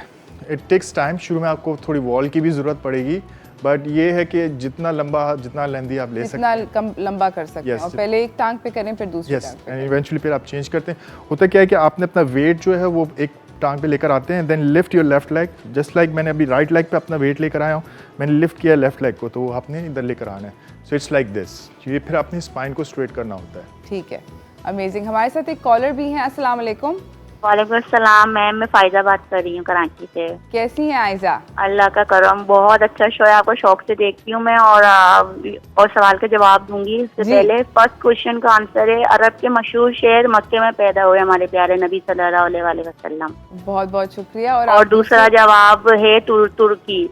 इट टेक्स टाइम। शुरू में आपको थोड़ी वॉल की भी ज़रूरत पड़ेगी, बट ये है कि जितना लंबा, जितना लेंदी आप ले सकते हैं, जितना कम लंबा कर सकते हैं। Yes. और पहले एक टांग पे करें फिर दूसरी यस, टांग पे। एंड इवेंचुअली फिर आप चेंज करते हैं। होता क्या है कि आपने अपना वेट जो है वो एक टांग पे लेकर आते हैं, then lift your left leg, just like मैंने अभी राइट लेग पे अपना वेट लेकर आया हूँ, मैंने लिफ्ट किया लेफ्ट लेग को, तो वो आपने इधर लेकर आना है। सो इट्स लाइक दिस। ये फिर अपनी स्पाइन को स्ट्रेट करना होता है। ठीक है, अमेजिंग। हमारे साथ एक कॉलर भी हैं। अस्सलाम वालेकुम। वालेकुम अस्सलाम मैम, मैं फायदा बात कर रही हूँ कराची से। कैसी हैं आयजा? अल्लाह का करम, बहुत अच्छा शो है, आपको शौक से देखती हूँ मैं। और सवाल का जवाब दूंगी। इससे जी। पहले फर्स्ट क्वेश्चन का आंसर है, अरब के मशहूर शहर मक्के में पैदा हुए हमारे प्यारे नबी सल्लल्लाहु अलैहि वसल्लम। बहुत बहुत शुक्रिया। और और आप दूसरा जवाब है तुर्की।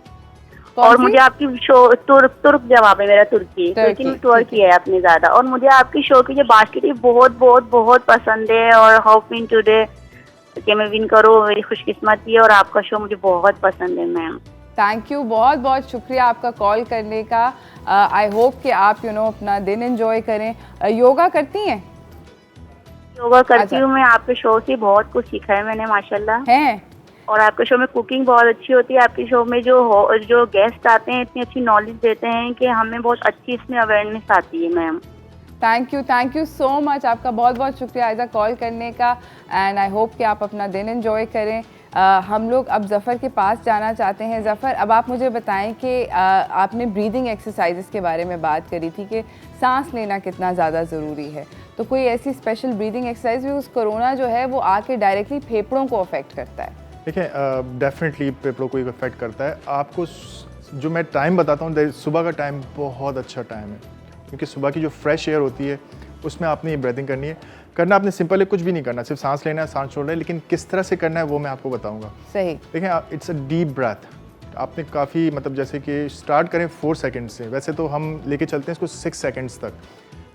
कौन और सी? मुझे आपकी शो तुर्क जवाब है मेरा, तुर्की में टूर किया है आपने ज्यादा। और मुझे आपकी शो की जो बास्केट है बहुत बहुत बहुत पसंद है, और हाउ विन टुडे कि मैं विन करूँ, मेरी खुशकिस्मती है। और आपका शो मुझे बहुत पसंद है मैम। थैंक यू, बहुत बहुत शुक्रिया आपका कॉल करने का। आई होप कि आप अपना दिन एंजॉय करें। योगा करती हैं? योगा करती अच्छा। हूँ मैं, आपके शो से बहुत कुछ सीखा है मैंने माशाल्लाह। हैं? और आपके शो में कुकिंग बहुत अच्छी होती है। आपके शो में जो गेस्ट आते हैं इतनी अच्छी नॉलेज देते हैं कि हमें बहुत अच्छी इसमें अवेयरनेस आती है ma'am. Thank you so much. आपका बहुत बहुत शुक्रिया आयजा कॉल करने का। एंड आई होप कि आप अपना दिन एंजॉय करें। हम लोग अब ज़फ़र के पास जाना चाहते हैं। ज़फ़र, अब आप मुझे बताएं कि आपने ब्रीदिंग एक्सरसाइजेस के बारे में बात करी थी कि सांस लेना कितना ज़्यादा ज़रूरी है। तो कोई ऐसी स्पेशल ब्रीदिंग एक्सरसाइज भी, उस कोरोना जो है वो आके डायरेक्टली फेफड़ों को अफेक्ट करता है? देखिए, डेफिनेटली फेफड़ों को इफेक्ट करता है। आपको जो मैं टाइम बताता हूँ, सुबह का टाइम बहुत अच्छा टाइम है, क्योंकि सुबह की जो फ्रेश एयर होती है उसमें आपने ये ब्रीदिंग करनी है। करना आपने सिंपल है, कुछ भी नहीं करना, सिर्फ सांस लेना है, सांस छोड़ना है। लेकिन किस तरह से करना है वो मैं आपको बताऊंगा। सही। देखें, इट्स अ डीप ब्रेथ। आपने काफ़ी मतलब जैसे कि स्टार्ट करें 4 सेकंड से, वैसे तो हम लेके चलते हैं इसको 6 सेकंड्स तक।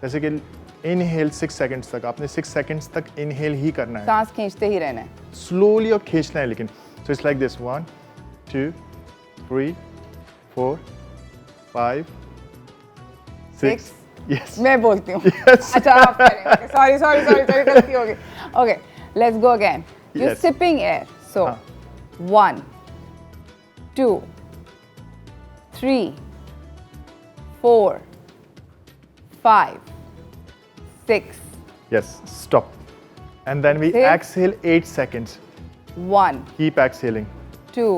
जैसे कि इनहेल 6 सेकंड्स तक, आपने 6 सेकंड्स तक इनहेल ही करना है, सांस खींचते ही रहना है, स्लोली और खींचना है। लेकिन सो इट्स लाइक दिस, 1 2 3 4 5 6। यस, मैं बोलती हूँ। Yes. अच्छा, आप करें। सॉरी गलती हो गई। Okay, let's go again. You Yes. Sipping air. So हाँ। 1 2 3 4 5 6 yes, stop. And then we Exhale. exhale 8 seconds. 1 Keep exhaling. 2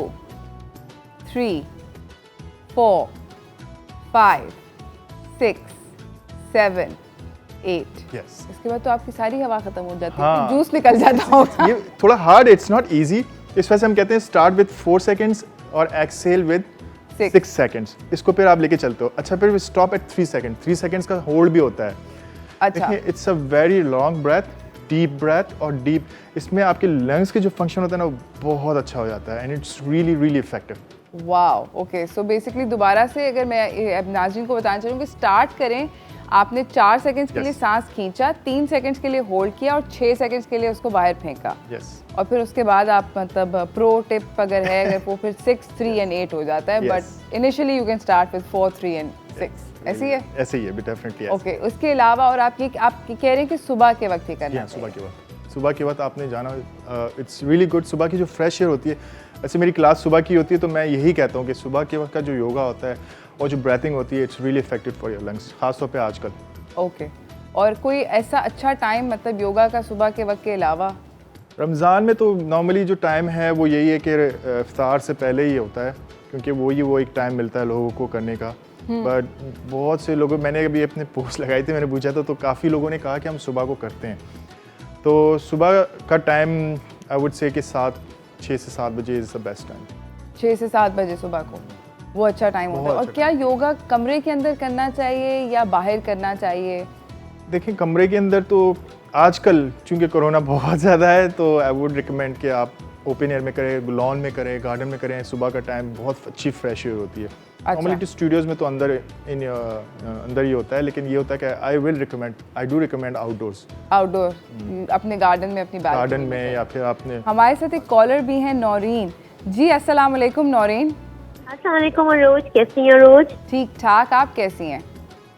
3 4 5 6 7 8। Yes. इसके बाद तो आपकी सारी हवा खत्म हो जाती है, हाँ। जूस निकल जाता होगा। ये थोड़ा हार्ड, इट्स नॉट इजी। इस वजह से हम कहते हैं स्टार्ट विद 4 सेकंड्स और एक्सेल विद 6 सेकंड्स। इसको फिर आप लेके चलते हो। अच्छा, फिर स्टॉप एट 3 सेकंड। 3 सेकंड्स का होल्ड भी होता है। अच्छा, देखिए, it's a very long breath, deep breath. और डीप इसमें आपके लंग्स के जो फंक्शन होता है ना वो बहुत अच्छा हो जाता है, and it's really really effective. Wow. Okay, so basically दोबारा से अगर मैं अब नाज़रीन को बताना चाहूँ कि स्टार्ट करें, आपने 4 सेकंड्स के लिए सांस खींचा, 3 सेकंड्स के लिए होल्ड किया और 6 सेकंड्स के लिए उसको बाहर फेंका। यस। और फिर उसके बाद आप मतलब प्रो टिप अगर है, अगर वो फिर 6 3 एंड 8 हो जाता है। Yes. But initially you can start with 4 3 and 6। ऐसी है? ऐसे ही है, डेफिनेटली। ओके, उसके अलावा और आप कह रहे हैं कि सुबह के वक्त ही करना सुबह चाहिए। के वक्त, सुबह के वक्त आपने जाना। It's really good. सुबह की जो फ्रेश एयर होती है, वैसे मेरी क्लास सुबह की होती है, तो मैं यही कहता हूँ कि सुबह के वक्त का जो योगा होता है और जो ब्रीथिंग होती है, it's really effective for your lungs, खासतौर पे आजकल। ओके, और कोई ऐसा अच्छा टाइम मतलब योगा का सुबह के वक्त के अलावा? रमज़ान में तो नॉर्मली जो टाइम है वो यही है कि इफ्तार से पहले ही होता है, क्योंकि वो एक टाइम मिलता है लोगों को करने का। बट बहुत से लोगों, मैंने अभी अपने पोस्ट लगाई थी, मैंने पूछा था तो काफ़ी लोगों ने कहा कि हम सुबह को करते हैं। तो सुबह का टाइम आई वुड से कि 6 से 7 बजे इज़ द बेस्ट टाइम। 6 से 7 बजे सुबह को वो अच्छा टाइम होता है। और क्या योगा कमरे के अंदर करना चाहिए या बाहर करना चाहिए? देखिए कमरे के अंदर तो आजकल चूँकि कोरोना बहुत ज़्यादा है तो आई वुड रिकमेंड कि आप ओपन एयर में करें, लॉन में करें, गार्डन में करें। सुबह का टाइम बहुत अच्छी फ्रेश एयर होती है। नॉर्मली तो स्टूडियोज़ में तो अंदर ही होता है, लेकिन ये होता है कि आई डू रिकमेंड आउटडोर अपने गार्डन में, अपनी गार्डन में या फिर आपने। हमारे साथ एक कॉलर भी हैं नौरीन जी। अस्सलाम वालेकुम नौरीन। अस्सलाम वालेकुम रोज, कैसी हैं रोज? ठीक ठाक, आप कैसी हैं?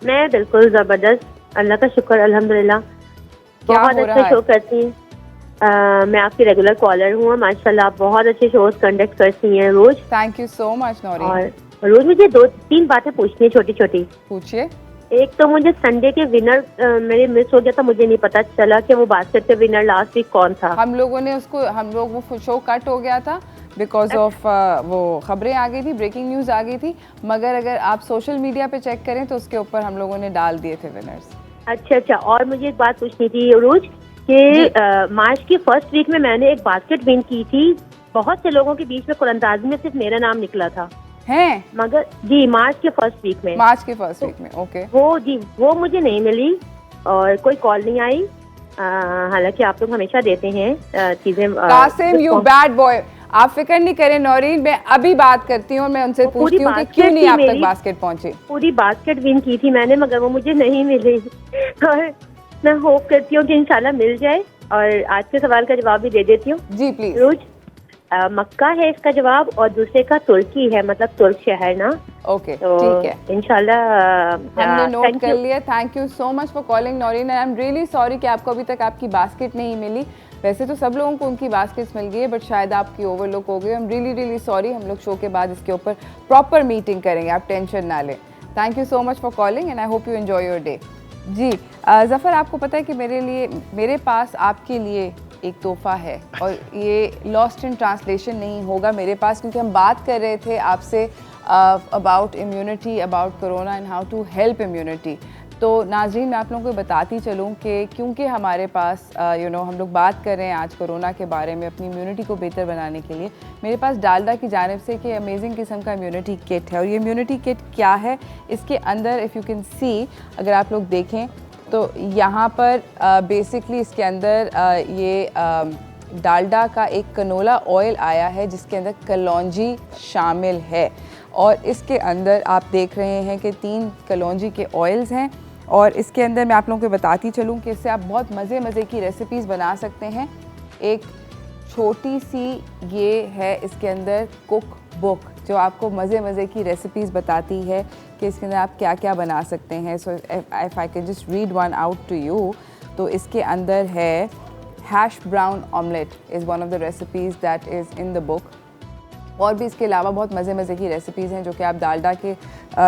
मैं बिल्कुल ज़बरदस्त, अल्लाह का शुक्र अल्हम्दुलिल्लाह। क्या बहुत हो रहा अच्छा है? शो करती हैं। मैं आपकी रेगुलर कॉलर हूँ, माशाल्लाह आप बहुत अच्छे शोज कंडक्ट करती हैं रोज। Thank you so much Naureen. और रोज मुझे 2-3 बातें पूछनी है छोटी छोटी। पूछिए। एक तो मुझे संडे के विनर मेरे मिस हो गया था, मुझे नहीं पता चला कि वो बास्केट के विनर लास्ट वीक कौन था। हम लोग वो शो कट हो गया था बिकॉज ऑफ वो खबरें आ गई थी, ब्रेकिंग न्यूज़ आ गई थी, मगर अगर आप सोशल मीडिया पे चेक करें तो उसके ऊपर हम लोगों ने डाल दिए थे विनर्स। अच्छा, और मुझे एक बात पूछनी थी रोज कि मार्च की फर्स्ट वीक में मैंने एक बास्केट विन की थी। बहुत से लोगों के बीच में कुरंदाजी में सिर्फ मेरा नाम निकला था। हैं? मगर जी मार्च के फर्स्ट वीक में। मार्च के फर्स्ट वीक में, ओके। वो मुझे नहीं मिली और कोई कॉल नहीं आई। हालांकि आप लोग हमेशा देते हैं चीजें। कासिम यू बैड बॉय, आप फिक्र नहीं करें नौरीन, मैं अभी बात करती हूँ और मैं उनसे पूछती हूँ कि क्यों नहीं आप तक बास्केट पहुँची। पूरी बास्केट विन की थी मैंने, मगर वो मुझे नहीं मिली। और मैं होप करती हूँ कि इंशाल्लाह मिल जाए। और आज के सवाल का जवाब भी दे देती हूँ। जी प्लीज। रोज मक्का है इसका जवाब और दूसरे का तुर्की है, मतलब तुर्क शहर ना। ओके तो ठीक है, इंशाल्लाह हमने नोट कर लिया। Thank you so much for calling Naureen. I am really sorry कि आपको अभी तक आपकी बास्केट नहीं मिली। वैसे तो सब लोगों को उनकी बास्केट्स मिल गई है, बट शायद आपकी ओवरलुक हो गई। आई एम रियली सॉरी। हम लोग शो के बाद इसके ऊपर प्रॉपर मीटिंग करेंगे, आप टेंशन ना लें। Thank you so much for calling and I hope you enjoy your day. जी ज़फ़र, आपको पता है कि मेरे पास आपके लिए एक तोहफ़ा है और ये लॉस्ट इन ट्रांसलेशन नहीं होगा मेरे पास, क्योंकि हम बात कर रहे थे आपसे about immunity, about corona and how to help immunity. तो नाज़रीन, मैं आप लोगों को बताती चलूँ कि क्योंकि हमारे पास हम लोग बात कर रहे हैं आज कोरोना के बारे में, अपनी इम्यूनिटी को बेहतर बनाने के लिए मेरे पास डालडा की जानिब से कि अमेजिंग किस्म का इम्यूनिटी किट है। और ये इम्यूनिटी किट क्या है, इसके अंदर इफ़ यू कैन सी, अगर आप लोग देखें तो यहाँ पर बेसिकली इसके अंदर ये डालडा का एक कनोला ऑयल आया है जिसके अंदर कलौंजी शामिल है। और इसके अंदर आप देख रहे हैं कि 3 कलौंजी के ऑयल्स हैं। और इसके अंदर मैं आप लोगों को बताती चलूँ कि इससे आप बहुत मज़े की रेसिपीज़ बना सकते हैं। एक छोटी सी ये है इसके अंदर कुक बुक जो आपको मज़े की रेसिपीज़ बताती है कि इसके अंदर आप क्या क्या बना सकते हैं। So if I can just read one out to you, तो इसके अंदर है hash brown omelette is one of the recipes that is in the book. और भी इसके अलावा बहुत मज़े की रेसिपीज़ हैं जो कि आप डालडा के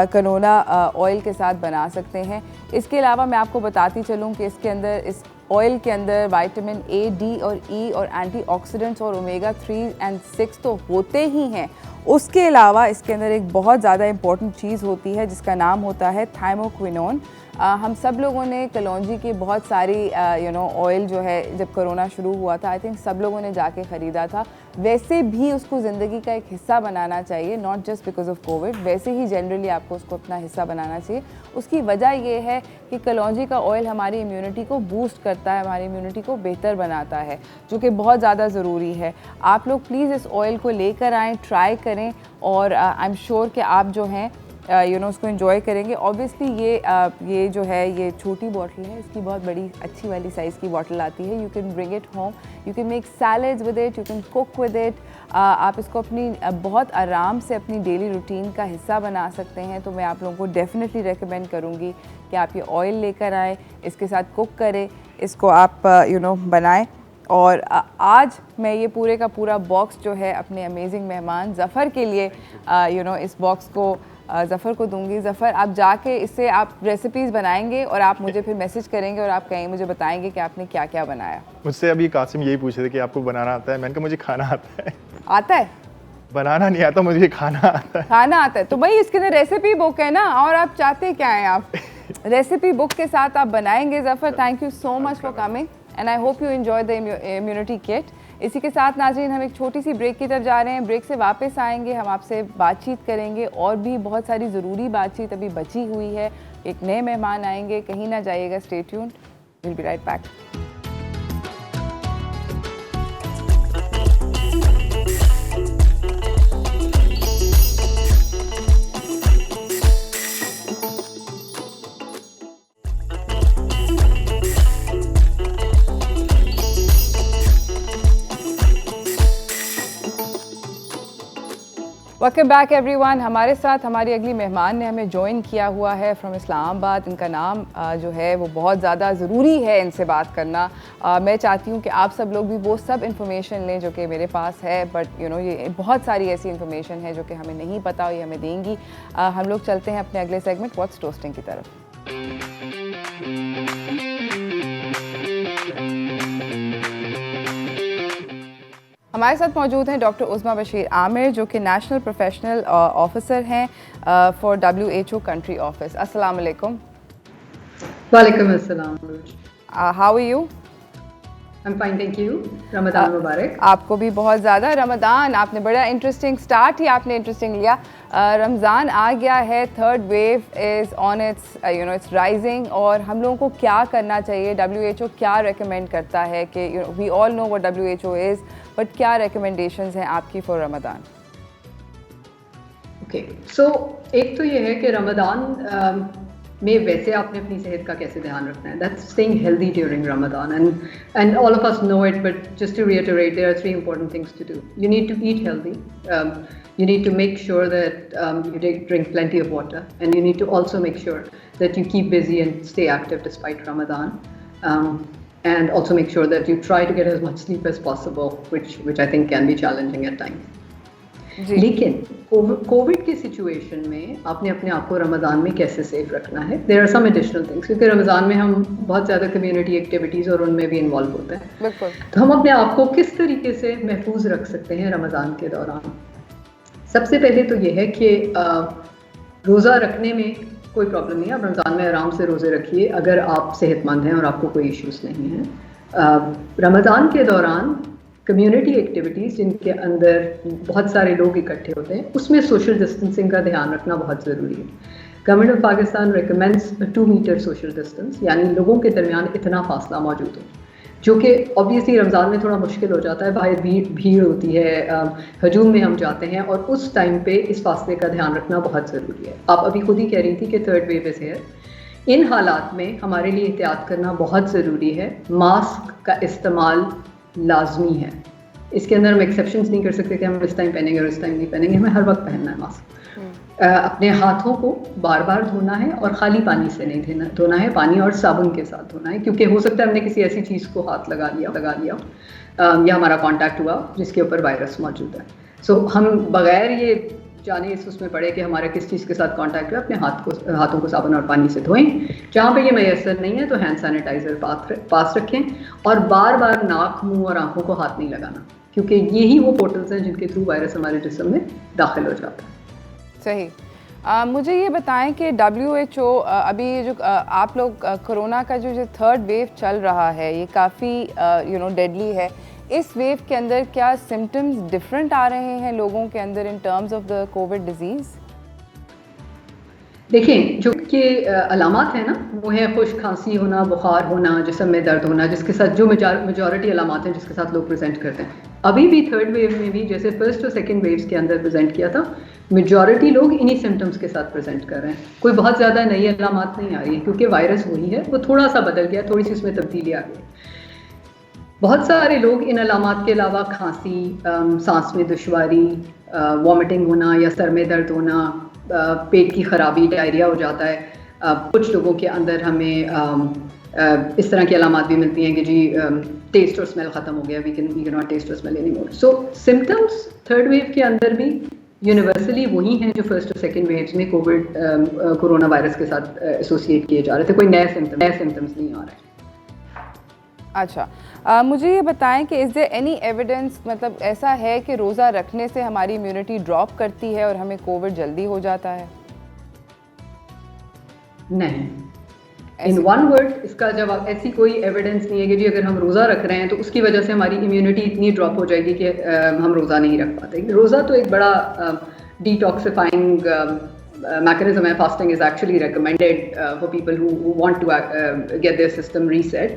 कनोला ऑयल के साथ बना सकते हैं। इसके अलावा मैं आपको बताती चलूँ कि इसके अंदर, इस ऑयल के अंदर विटामिन ए, डी और ई और एंटीऑक्सीडेंट्स और ओमेगा 3 और 6 तो होते ही हैं। उसके अलावा इसके अंदर एक बहुत ज़्यादा इम्पॉर्टेंट चीज़ होती है जिसका नाम होता है थाइमोक्विनोन। हम सब लोगों ने कलौंजी की बहुत सारी ऑयल जो है जब कोरोना शुरू हुआ था, आई थिंक सब लोगों ने जाके ख़रीदा था। वैसे भी उसको ज़िंदगी का एक हिस्सा बनाना चाहिए, not just because of Covid, वैसे ही जनरली आपको उसको अपना हिस्सा बनाना चाहिए। उसकी वजह ये है कि कलौंजी का ऑयल हमारी इम्यूनिटी को बूस्ट करता है, हमारी इम्यूनिटी को बेहतर बनाता है, जो कि बहुत ज़्यादा ज़रूरी है। आप लोग प्लीज़ इस ऑयल को लेकर आएँ, ट्राई करें और आई एम श्योर कि आप जो हैं उसको एंजॉय करेंगे। ऑब्वियसली ये जो है ये छोटी बॉटल है, इसकी बहुत बड़ी अच्छी वाली साइज़ की बॉटल आती है। You can bring it home, you can make salads with it, you can cook with it. आप इसको अपनी बहुत आराम से अपनी डेली रूटीन का हिस्सा बना सकते हैं। तो मैं आप लोगों को डेफिनेटली रेकमेंड करूँगी कि आप ये ऑयल लेकर आएँ, इसके साथ कुक करें, इसको आप बनाएँ। और आज मैं ये पूरे का पूरा बॉक्स जो है अपने अमेजिंग मेहमान ज़फ़र के लिए इस बॉक्स को ज़फ़र को दूंगी। ज़फ़र, आप जाके इससे आप रेसिपीज़ बनाएंगे और आप मुझे फिर मैसेज करेंगे और आप कहीं मुझे बताएंगे कि आपने क्या क्या बनाया। मुझसे अभी कासिम यही पूछ रहे थे कि आपको बनाना आता है। मैंने कहा मुझे खाना आता है। आता है? बनाना नहीं आता, मुझे खाना आता है। खाना आता है तो भाई इसके अंदर रेसिपी बुक है ना, और आप चाहते क्या हैं, आप रेसिपी बुक के साथ आप बनाएंगे। Zafar, thank you so much for coming and I hope you enjoy the immunity kit. इसी के साथ नाज़रीन हम एक छोटी सी ब्रेक की तरफ जा रहे हैं। ब्रेक से वापस आएंगे, हम आपसे बातचीत करेंगे और भी बहुत सारी ज़रूरी बातचीत अभी बची हुई है। एक नए मेहमान आएंगे, कहीं ना जाइएगा, stay tuned, will be right back. Welcome back everyone. हमारे साथ हमारी अगली मेहमान ने हमें ज्वाइन किया हुआ है फ्रॉम इस्लामाबाद। इनका नाम जो है वो बहुत ज़्यादा ज़रूरी है इनसे बात करना। मैं चाहती हूँ कि आप सब लोग भी वो सब इन्फॉर्मेशन लें जो कि मेरे पास है, बट ये बहुत सारी ऐसी इन्फॉर्मेशन है जो कि हमें नहीं पता और ये हमें देंगी। हम लोग चलते हैं अपने अगले सेगमेंट व्हाट्स टोस्टिंग की तरफ। हमारे साथ मौजूद हैं डॉक्टर उज़मा बशीर आमिर, जो कि नेशनल प्रोफेशनल ऑफिसर हैं फॉर WHO कंट्री ऑफिस। अस्सलाम वालेकुम। वालेकुम अस्सलाम। How are you? I am fine, thank you. Ramzan मुबारक। आपको भी बहुत ज़्यादा। रमज़ान आपने बड़ा इंटरेस्टिंग स्टार्ट ही आपने इंटरेस्टिंग लिया। रमज़ान आ गया है, third wave is on it's it's rising, और हम लोगों को क्या करना चाहिए? WHO क्या रेकमेंड करता है कि we all know what WHO is, but क्या रिकमेंडेशंस हैं आपकी फॉर रमज़ान? ओके, सो एक तो ये है कि रमज़ान में वैसे आपने अपनी सेहत का कैसे ध्यान रखना है, that's staying healthy during Ramzan, and all of us know it, but just to reiterate, there are 3 important things to do. You need to eat healthy. You need to make sure that you drink plenty of water, and you need to also make sure that you keep busy and stay active despite Ramadan, and also make sure that you try to get as much sleep as possible, which I think can be challenging at times. लेकिन Covid की situation में आपने अपने आप को रमज़ान में कैसे safe रखना है, there are some additional things, क्योंकि रमज़ान में हम बहुत ज़्यादा कम्युनिटी एक्टिविटीज़ और उनमें भी इन्वॉल्व होते हैं। बिल्कुल। तो हम अपने आप को किस तरीके से महफूज रख सकते हैं रमज़ान के दौरान? सबसे पहले तो ये है कि रोज़ा रखने में कोई प्रॉब्लम नहीं है। आप रमज़ान में आराम से रोज़े रखिए अगर आप सेहतमंद हैं और आपको कोई इश्यूज़ नहीं हैं। रमज़ान के दौरान कम्युनिटी एक्टिविटीज़ जिनके अंदर बहुत सारे लोग इकट्ठे होते हैं, उसमें सोशल डिस्टेंसिंग का ध्यान रखना बहुत ज़रूरी है। Government of Pakistan recommends 2 metre social distance, यानी लोगों के दरमियान इतना फासला मौजूद हो, जो कि ऑब्वियसली रमज़ान में थोड़ा मुश्किल हो जाता है। बाहर भीड़ होती है, हजूम में हम जाते हैं, और उस टाइम पे इस फासले का ध्यान रखना बहुत ज़रूरी है। आप अभी खुद ही कह रही थी कि थर्ड वेव इज़ हियर। इन हालात में हमारे लिए एहतियात करना बहुत ज़रूरी है। मास्क का इस्तेमाल लाजमी है। इसके अंदर हम एक्सेप्शंस नहीं कर सकते कि हम इस टाइम पहनेंगे और इस टाइम नहीं पहनेंगे, हमें हर वक्त पहनना है मास्क। अपने हाथों को बार बार धोना है और खाली पानी से नहीं धोना है, पानी और साबुन के साथ धोना है, क्योंकि हो सकता है हमने किसी ऐसी चीज़ को हाथ लगा लिया या हमारा कांटेक्ट हुआ जिसके ऊपर वायरस मौजूद है। सो हम बगैर ये जाने इस उसमें पड़े कि हमारा किस चीज़ के साथ कांटेक्ट हुआ, अपने हाथों को साबुन और पानी से धोएं। जहाँ पे ये मैसर नहीं है तो हैंड सैनिटाइज़र पास रखें, और बार बार नाक, मुंह और आंखों को हाथ नहीं लगाना, क्योंकि यही वो पोर्टल्स हैं जिनके थ्रू वायरस हमारे जिस्म में दाखिल हो जाता है। सही। मुझे ये बताएं कि WHO अभी जो आप लोग कोरोना का जो थर्ड वेव चल रहा है, ये काफ़ी डेडली है। इस वेव के अंदर क्या सिम्टम्स डिफरेंट आ रहे हैं लोगों के अंदर in terms of the Covid disease? देखें, जो कि अलामात है ना, वो है खुश्क खांसी होना, बुखार होना, जिस्म में दर्द होना, जिसके साथ जो मेजॉरिटी अलामात हैं जिसके साथ लोग प्रेजेंट करते हैं। अभी भी थर्ड वेव में भी जैसे फर्स्ट और सेकंड वेव्स के अंदर प्रेजेंट किया था, मेजॉरिटी लोग इन्हीं सिम्टम्स के साथ प्रेजेंट कर रहे हैं। कोई बहुत ज़्यादा नई अलामात नहीं आ रही है, क्योंकि वायरस वही है, वो थोड़ा सा बदल गया, थोड़ी सी उसमें तब्दीली आ गई। बहुत सारे लोग इन अलामात के अलावा खांसी, सांस में दुश्वारी, वॉमिटिंग होना या सर में दर्द होना, पेट की खराबी, डायरिया हो जाता है। कुछ लोगों के अंदर हमें इस तरह की अलामात भी मिलती हैं कि जी टेस्ट और स्मेल ख़त्म हो गया, वी कैन नॉट टेस्ट और स्मेल एनीमोर। सो सिम्टम्स थर्ड वेव के अंदर भी यूनिवर्सली वही हैं जो फर्स्ट और सेकंड वेव्स में कोरोना वायरस के साथ एसोसिएट किए जा रहे थे। कोई नए सिम्टम्स नहीं आ रहे। अच्छा, मुझे ये बताएं कि इज़ देयर एनी एविडेंस, मतलब ऐसा है कि रोज़ा रखने से हमारी इम्यूनिटी ड्रॉप करती है और हमें कोविड जल्दी हो जाता है? नहीं, इन वन वर्ड, इसका जवाब ऐसी कोई एविडेंस नहीं है कि जी अगर हम रोज़ा रख रहे हैं तो उसकी वजह से हमारी इम्यूनिटी इतनी ड्रॉप हो जाएगी कि हम रोज़ा नहीं रख पाते। रोज़ा तो एक बड़ा डिटॉक्सिफाइंग mechanism है। Fasting is actually recommended for people who want to get their system reset.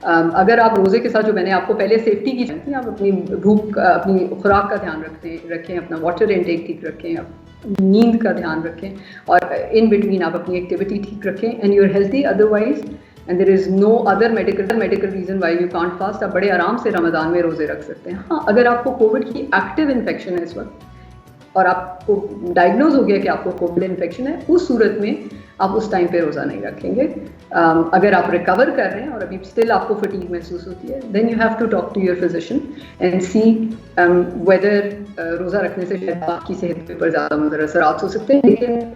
अगर आप रोज़े के साथ, जो मैंने आपको पहले सेफ्टी की जानती है, आप अपनी भूख, अपनी खुराक का ध्यान रखें, अपना वाटर इनटेक ठीक रखें, नींद का ध्यान रखें, और इन बिटवीन आप अपनी एक्टिविटी ठीक रखें, and you are healthy otherwise, and there is no other medical reason why you can't fast. आप बड़े आराम से रमज़ान में रोज़े रख सकते हैं। हाँ, अगर आपको कोविड की एक्टिव इन्फेक्शन है इस वक्त और आपको डायग्नोज हो गया कि आपको कोविड इन्फेक्शन है, उस सूरत में आप उस टाइम पे रोज़ा नहीं रखेंगे। अगर आप रिकवर कर रहे हैं और अभी स्टिल आपको फटीग महसूस होती है, then you have to talk to your physician and see whether रोज़ा रखने से शायद आपकी सेहत पर ज़्यादा मुज़र असरात हो सकते हैं। लेकिन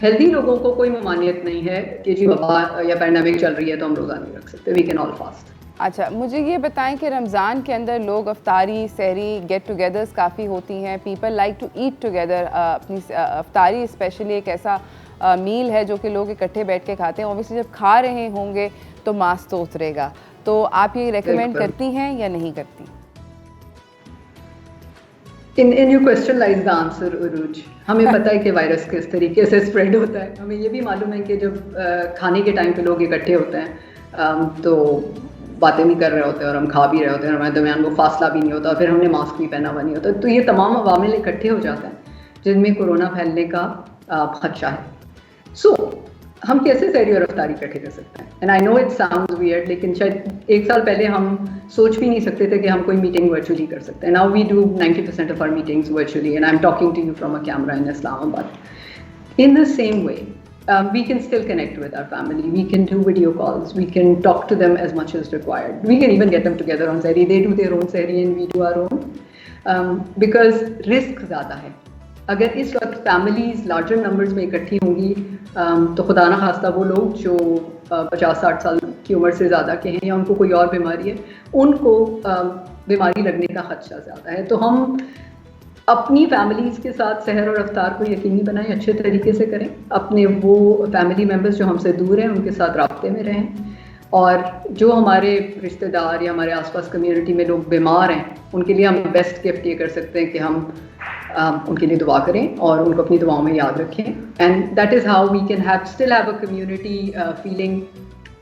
हेल्दी लोगों को कोई ममानियत नहीं है कि जी वबा या पैंडेमिक चल रही है तो हम रोज़ा नहीं रख सकते। We can all fast. अच्छा, मुझे ये बताएं कि रमज़ान के अंदर लोग अफ्तारी, सहरी, गेट टुगेदर्स काफ़ी होती हैं। People like to eat together. अपनी अफ्तारी स्पेशली एक ऐसा मील है जो कि लोग इकट्ठे बैठ के खाते हैं। ऑब्वियसली जब खा रहे होंगे तो मांस तो उतरेगा, तो आप ये रेकमेंड करती हैं या नहीं करती? In your question lies the answer, उरूज। हमें पता है कि वायरस किस तरीके से स्प्रेड होता है। हमें ये भी मालूम है कि जब खाने के टाइम पे लोग इकट्ठे होते हैं तो बातें भी कर रहे होते हैं और हम खा भी रहे होते हैं, हमारे दरमियान वो फासला भी नहीं होता, और फिर हमने मास्क भी पहना हुआ नहीं होता। तो ये तमाम अवामिल इकट्ठे हो जाते हैं जिनमें कोरोना फैलने का खदशा है। सो हम कैसे सहरी और अफ्तारी इकट्ठे कर सकते हैं? And I know it sounds weird, लेकिन शायद एक साल पहले हम सोच भी नहीं सकते थे कि हम कोई मीटिंग वर्चुअली कर सकते हैं। Now we do 90% of our meetings virtually, and I am talking to you from a camera in Islamabad. In the same way we can still connect with our family. We can do video calls. We can talk to them as much as required. We can even get them together on Sehri. They do their own Sehri and we do our own. Because risk ज़्यादा है। अगर इस वक्त families larger numbers में इकट्ठी होंगी तो खुदा ना खास्ता वो लोग जो 50-60 साल की उम्र से ज़्यादा के हैं या उनको कोई और बीमारी है, उनको बीमारी लगने का खदशा ज़्यादा है। तो हम अपनी फैमिलीज़ के साथ सहर और अफ्तार को यकीनी बनाएं, अच्छे तरीके से करें। अपने वो फैमिली मेम्बर्स जो हमसे दूर हैं उनके साथ राब्ते में रहें, और जो हमारे रिश्तेदार या हमारे आसपास कम्युनिटी में लोग बीमार हैं उनके लिए हम बेस्ट गिफ्ट ये कर सकते हैं कि हम उनके लिए दुआ करें और उनको अपनी दुआओं में याद रखें। And that is how we can still have a community feeling,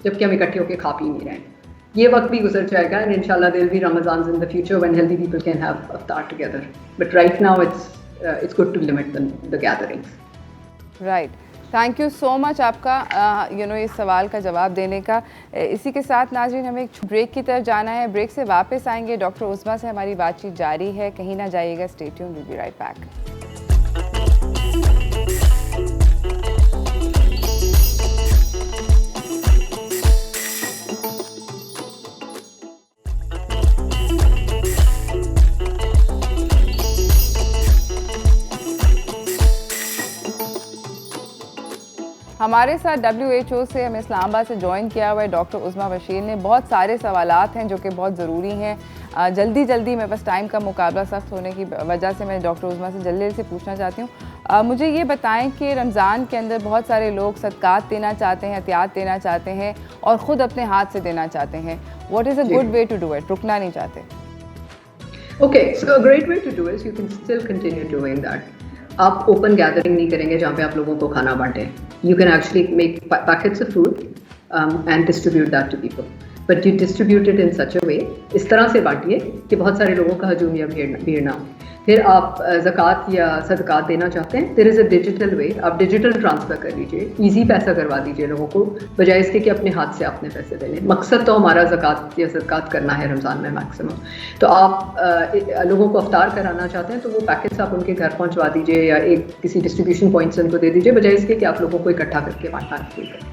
जबकि हम इकट्ठे होकर खा पी नहीं रहे हैं। ये वक्त भी गुजर जाएगा, एंड इंशाल्लाह there will be Ramzans in the future when healthy people can have iftar together, but right now it's good to limit the gatherings. Right, thank you so much आपका इस सवाल का जवाब देने का। इसी के साथ नाज़रीन हमें एक ब्रेक की तरफ जाना है। ब्रेक से वापस आएंगे, डॉक्टर उस्मा से हमारी बातचीत जारी है, कहीं ना जाइएगा, stay tuned, will be right back. हमारे साथ WHO से हमें इस्लामाबाद से ज्वाइन किया हुआ है डॉक्टर उस्मा बशीर ने। बहुत सारे सवालात हैं जो कि बहुत ज़रूरी हैं। जल्दी मेरे पास टाइम का मुकाबला सख्त होने की वजह से मैं डॉक्टर उस्मा से जल्दी से पूछना चाहती हूँ। मुझे ये बताएं कि रमज़ान के अंदर बहुत सारे लोग सदक़ात देना चाहते हैं, एहतियात देना चाहते हैं और ख़ुद अपने हाथ से देना चाहते हैं। What is a good way to do it? रुकना नहीं चाहते। Okay, so a great way to do is you can still continue doing that. आप ओपन गैदरिंग नहीं करेंगे जहाँ पे आप लोगों को खाना बांटें। You can actually make packets of food and distribute that to people. But you distribute it in such a way, इस तरह से बांटिए कि बहुत सारे लोगों का हजूम या भीड़ ना हो। फिर आप ज़कात या सदक़ात देना चाहते हैं, देयर इज़ अ डिजिटल वे, आप डिजिटल ट्रांसफ़र कर लीजिए, ईजी पैसा करवा दीजिए लोगों को, बजाय इसके कि अपने हाथ से आपने पैसे देने। मकसद तो हमारा ज़कात या सदक़ात करना है रमज़ान में मैक्सिमम। तो आप लोगों को अफ्तार कराना चाहते हैं तो वो पैकेट्स आप उनके घर पहुंचवा दीजिए या एक किसी डिस्ट्रीब्यूशन पॉइंट से उनको दे दीजिए, बजाय इसके कि आप लोगों को इकट्ठा करके बांटना है।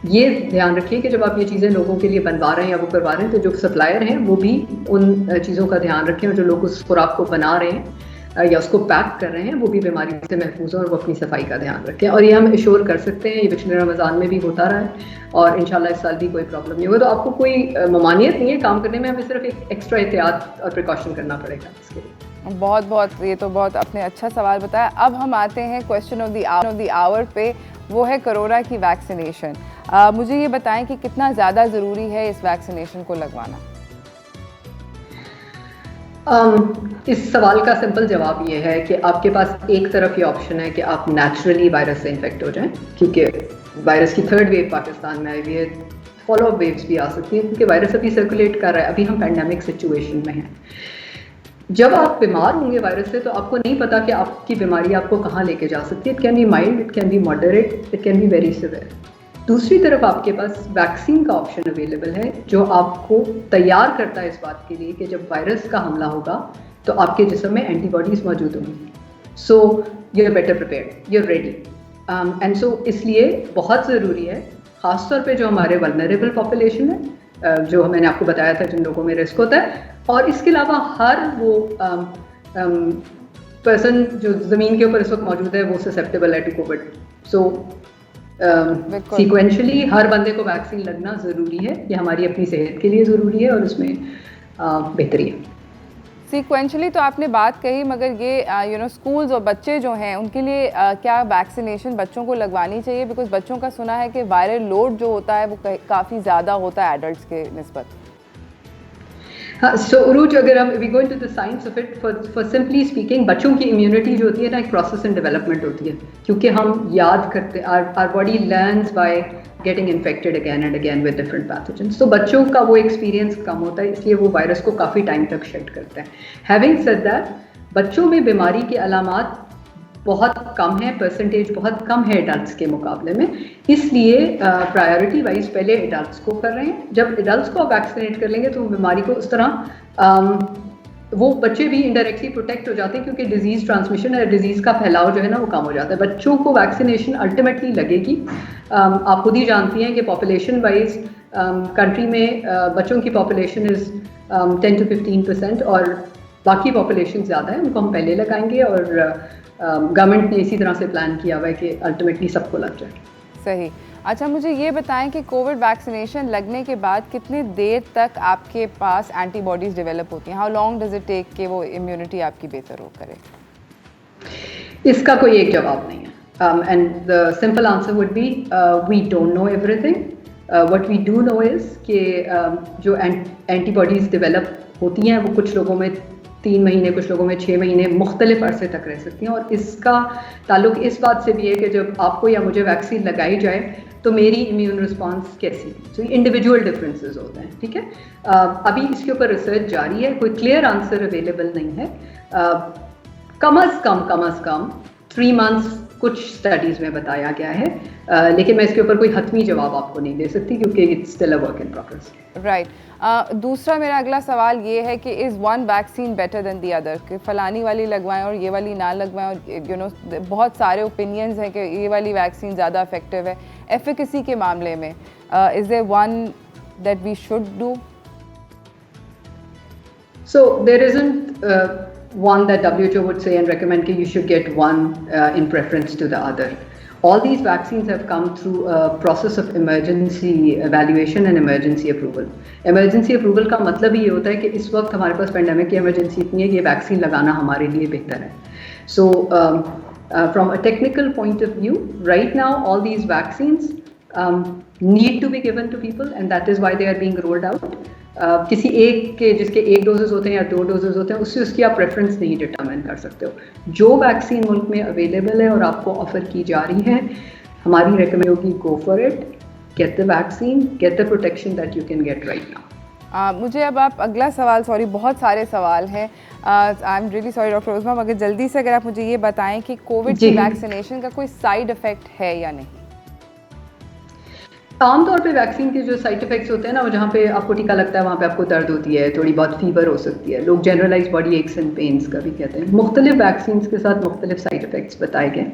ये ध्यान रखिए कि जब आप ये चीज़ें लोगों के लिए बनवा रहे हैं या वो करवा रहे हैं तो जो सप्लायर हैं वो भी उन चीज़ों का ध्यान रखें, और जो लोग उस खुराक को बना रहे हैं या उसको पैक कर रहे हैं वो भी बीमारी से महफूज हो और वो अपनी सफाई का ध्यान रखें। और ये हम एश्योर कर सकते हैं, ये पिछले रमज़ान में भी होता रहा है और इंशाल्लाह इस साल भी कोई प्रॉब्लम नहीं होगा। तो आपको कोई ममानियत नहीं है काम करने में, हमें सिर्फ एक एक्स्ट्रा एहतियात और प्रिकॉशन करना पड़ेगा इसके लिए। बहुत बहुत, ये तो बहुत आपने अच्छा सवाल बताया। अब हम आते हैं क्वेश्चन ऑफ द आवर पे, वो है कोरोना की वैक्सीनेशन। मुझे ये बताएं कि कितना ज़्यादा ज़रूरी है इस वैक्सीनेशन को लगवाना। इस सवाल का सिंपल जवाब ये है कि आपके पास एक तरफ ये ऑप्शन है कि आप नेचुरली वायरस से इन्फेक्ट हो जाएं, क्योंकि वायरस की 3rd वेव पाकिस्तान में आई हुई है, फॉलो अप वेव्स भी आ सकती हैं क्योंकि वायरस अभी सर्कुलेट कर रहा है, अभी हम पैंडेमिक सिचुएशन में हैं। जब आप बीमार होंगे वायरस से तो आपको नहीं पता कि आपकी बीमारी आपको कहाँ लेके जा सकती है। It can be mild, it can be moderate, it can be very severe. दूसरी तरफ आपके पास वैक्सीन का ऑप्शन अवेलेबल है जो आपको तैयार करता है इस बात के लिए कि जब वायरस का हमला होगा तो आपके जिस्म में एंटीबॉडीज मौजूद होंगी। So you are better prepared, you are ready. And so इसलिए बहुत ज़रूरी है, ख़ासतौर पे जो हमारे वल्नरेबल पॉपुलेशन है, जो मैंने आपको बताया था जिन लोगों में रिस्क होता है, और इसके अलावा हर वो पर्सन जो ज़मीन के ऊपर इस वक्त मौजूद है वो ससेप्टेबल है टू कोविड। सो सीक्वेंशली हर बंदे को वैक्सीन लगना ज़रूरी है, ये हमारी अपनी सेहत के लिए ज़रूरी है और उसमें बेहतरी है। सीक्वेंशली तो आपने बात कही, मगर ये स्कूल्स और बच्चे जो हैं उनके लिए क्या वैक्सीनेशन बच्चों को लगवानी चाहिए? बिकॉज बच्चों का सुना है कि वायरल लोड जो होता है वो काफ़ी ज़्यादा होता है एडल्ट्स के निस्बत। हाँ, सो उरूज, अगर हम we go into the science of it, for simply speaking, बच्चों की इम्यूनिटी जो होती है ना एक प्रोसेस इन डेवलपमेंट होती है, क्योंकि हम याद करते, our body learns by getting infected again and again with different pathogens. तो बच्चों का वो एक्सपीरियंस कम होता है, इसलिए वो वायरस को काफ़ी टाइम तक शेड करते हैं। हैविंग सेड दैट, बच्चों में बीमारी के अलामात बहुत कम है, परसेंटेज बहुत कम है एडल्ट्स के मुकाबले में, इसलिए प्रायोरिटी वाइज पहले एडल्ट्स को कर रहे हैं। जब एडल्ट्स को वैक्सीनेट कर लेंगे तो बीमारी को उस तरह वो बच्चे भी इनडायरेक्टली प्रोटेक्ट हो जाते हैं, क्योंकि डिजीज़ ट्रांसमिशन या डिजीज़ का फैलाव जो है ना वो कम हो जाता है। बच्चों को वैक्सीनेशन अल्टीमेटली लगेगी। आप खुद ही जानती हैं कि पॉपुलेशन वाइज कंट्री में बच्चों की पॉपुलेशन इज़ 10 to 15% और बाकी पॉपुलेशन ज़्यादा है, उनको हम पहले लगाएंगे और गवर्नमेंट ने इसी तरह से प्लान किया हुआ है कि अल्टीमेटली सबको लग जाए। सही। अच्छा, मुझे ये बताएं कि कोविड वैक्सीनेशन लगने के बाद कितनी देर तक आपके पास एंटीबॉडीज़ डेवलप होती हैं? How long does it take कि वो इम्यूनिटी आपकी बेहतर हो करे? इसका कोई एक जवाब नहीं है, and the simple answer would be we don't know everything. What we do know is कि जो एंटीबॉडीज़ डेवलप होती हैं वो कुछ लोगों में 3 महीने, कुछ लोगों में 6 महीने, मुख्तलिफ अरसे तक रह सकती हैं। और इसका ताल्लुक इस बात से भी है कि जब आपको या मुझे वैक्सीन लगाई जाए तो मेरी इम्यून रिस्पांस कैसी थी। तो इंडिविजुअल डिफरेंसेस होते हैं, ठीक है। अभी इसके ऊपर रिसर्च जारी है, कोई क्लियर आंसर अवेलेबल नहीं है। कम अज़ कम 3 मंथ्स कुछ स्टडीज़ में बताया गया है, लेकिन मैं इसके ऊपर कोई हतमी जवाब आपको नहीं दे सकती क्योंकि it's still a work in progress. Right. दूसरा मेरा अगला सवाल ये है कि is one vaccine better than the other, कि फ़लानी वाली लगवाएं और ये वाली ना लगवाएं, और बहुत सारे ओपिनियंस हैं कि ये वाली वैक्सीन ज़्यादा इफेक्टिव है। एफिकेसी के मामले में is there one that we should do? So there isn't one that WHO would say and recommend that you should get one in preference to the other. All these vaccines have come through a process of emergency evaluation and emergency approval. Emergency approval का मतलब ही ये होता है कि इस वक्त हमारे पास pandemic की इमरजेंसी इतनी है कि ये वैक्सीन लगाना हमारे लिए बेहतर है। So from a technical point of view, right now all these vaccines need to be given to people and that is why they are being rolled out. किसी एक के जिसके 1 डोजेस होते हैं या 2 डोजेस होते हैं उससे उसकी आप प्रेफरेंस नहीं डिटरमाइन कर सकते हो। जो वैक्सीन मुल्क में अवेलेबल है और आपको ऑफर की जा रही है, हमारी रिकमेंड होगी go for it, get the vaccine, get the protection that you can get right now. मुझे अब आप अगला सवाल, सॉरी बहुत सारे सवाल हैं, I am really sorry doctor Uzma, मगर जल्दी से अगर आप मुझे ये बताएं कि कोविड की वैक्सीनेशन का कोई साइड इफ़ेक्ट है या नहीं? आमतौर पे वैक्सीन के जो साइड इफेक्ट्स होते हैं ना, वो जहाँ पे आपको टीका लगता है वहाँ पे आपको दर्द होती है, थोड़ी बहुत फीवर हो सकती है, लोग generalise body aches and pains का भी कहते हैं। मुख्तलिफ वैक्सीन के साथ मुख्तलिफ साइड इफेक्ट्स बताए गए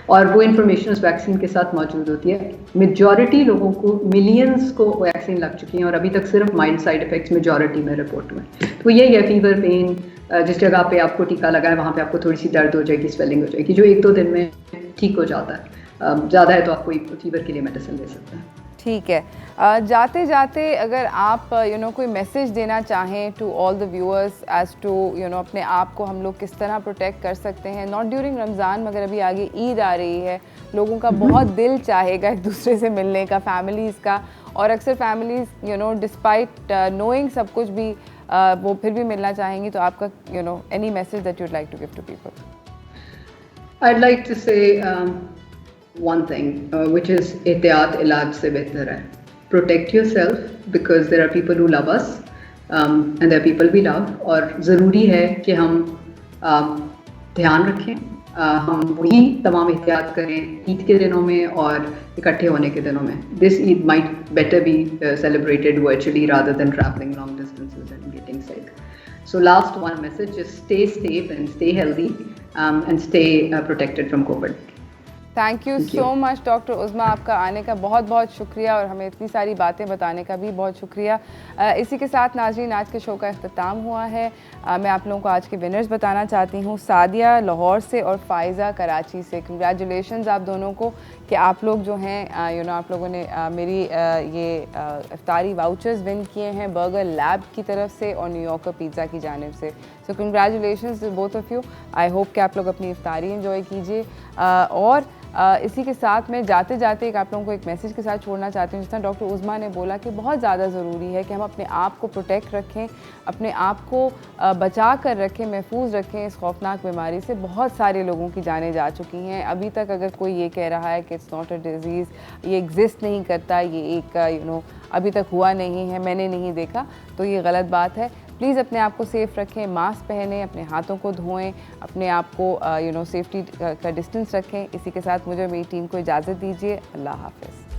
और वो इन्फॉर्मेशन उस वैक्सीन के साथ मौजूद होती है। मेजॉरिटी लोगों को, मिलियंस को वैक्सीन लग चुकी हैं और अभी तक सिर्फ माइल्ड साइड इफेक्ट्स मेजॉरिटी में रिपोर्ट हुए। तो यही है, फीवर, पेन, जिस जगह पे आपको टीका लगा है वहाँ पे आपको थोड़ी सी दर्द हो जाएगी, स्वेलिंग हो जाएगी, जो 1-2 दिन में ठीक हो जाता है। ज़्यादा है तो आप कोई फीवर के लिए मेडिसिन ले सकते हैं। ठीक है, जाते जाते अगर आप कोई मैसेज देना चाहें to all the viewers as to अपने आप को हम लोग किस तरह प्रोटेक्ट कर सकते हैं, नॉट ड्यूरिंग रमज़ान मगर अभी आगे ईद आ रही है, लोगों का बहुत दिल चाहेगा एक दूसरे से मिलने का, फैमिलीज़ का, और अक्सर फैमिलीज़ डिस्पाइट नोइंग सब कुछ भी वो फिर भी मिलना चाहेंगी, तो आपका any message that you'd like to give to people? I'd like to say one thing, which is एहतियात इलाज से बेहतर है. Protect yourself because there are people who love us and there are people we love. और ज़रूरी है कि हम ध्यान रखें, हम वही तमाम एहतियात करें ईद के दिनों में और इकट्ठे होने के दिनों में. This Eid might better be celebrated virtually rather than traveling long distances and getting sick. So last one message is stay safe and stay healthy and stay protected from COVID. Thank you so much doctor Uzma, आपका आने का बहुत बहुत शुक्रिया और हमें इतनी सारी बातें बताने का भी बहुत शुक्रिया. इसी के साथ नाज़रीन आज के शो का अख्ताम हुआ है. मैं आप लोगों को आज के विनर्स बताना चाहती हूँ. सादिया लाहौर से और फ़ाइज़ा कराची से. कंग्रेचुलेशंस आप दोनों को कि आप लोग जो हैं आप लोगों ने मेरी ये इफ्तारी वाउचर्स विन किए हैं बर्गर लैब की तरफ से और न्यूयॉर्कर पिज़्ज़ा की जानिब से. सो congratulations both of you. I hope कि आप लोग अपनी इफ्तारी एंजॉय कीजिए. और इसी के साथ मैं जाते जाते आप लोगों को एक मैसेज के साथ छोड़ना चाहती हूँ. जिस तरह डॉक्टर उज़्मा ने बोला कि बहुत ज़्यादा ज़रूरी है कि हम अपने आप को प्रोटेक्ट रखें, अपने आप को बचा कर रखें, महफूज रखें इस खौफनाक बीमारी से. बहुत सारे लोगों की जानें जा चुकी हैं. अभी तक अगर कोई ये कह रहा है कि इट्स नॉट अ डिज़ीज़, ये एग्जिस्ट नहीं करता, ये एक अभी तक हुआ नहीं है, मैंने नहीं देखा, तो ये गलत बात है. प्लीज़ अपने आप को सेफ़ रखें, मास्क पहनें, अपने हाथों को धोएं, अपने आप को सेफ्टी का डिस्टेंस रखें. इसी के साथ मुझे मेरी टीम को इजाज़त दीजिए. अल्लाह हाफ़िज़.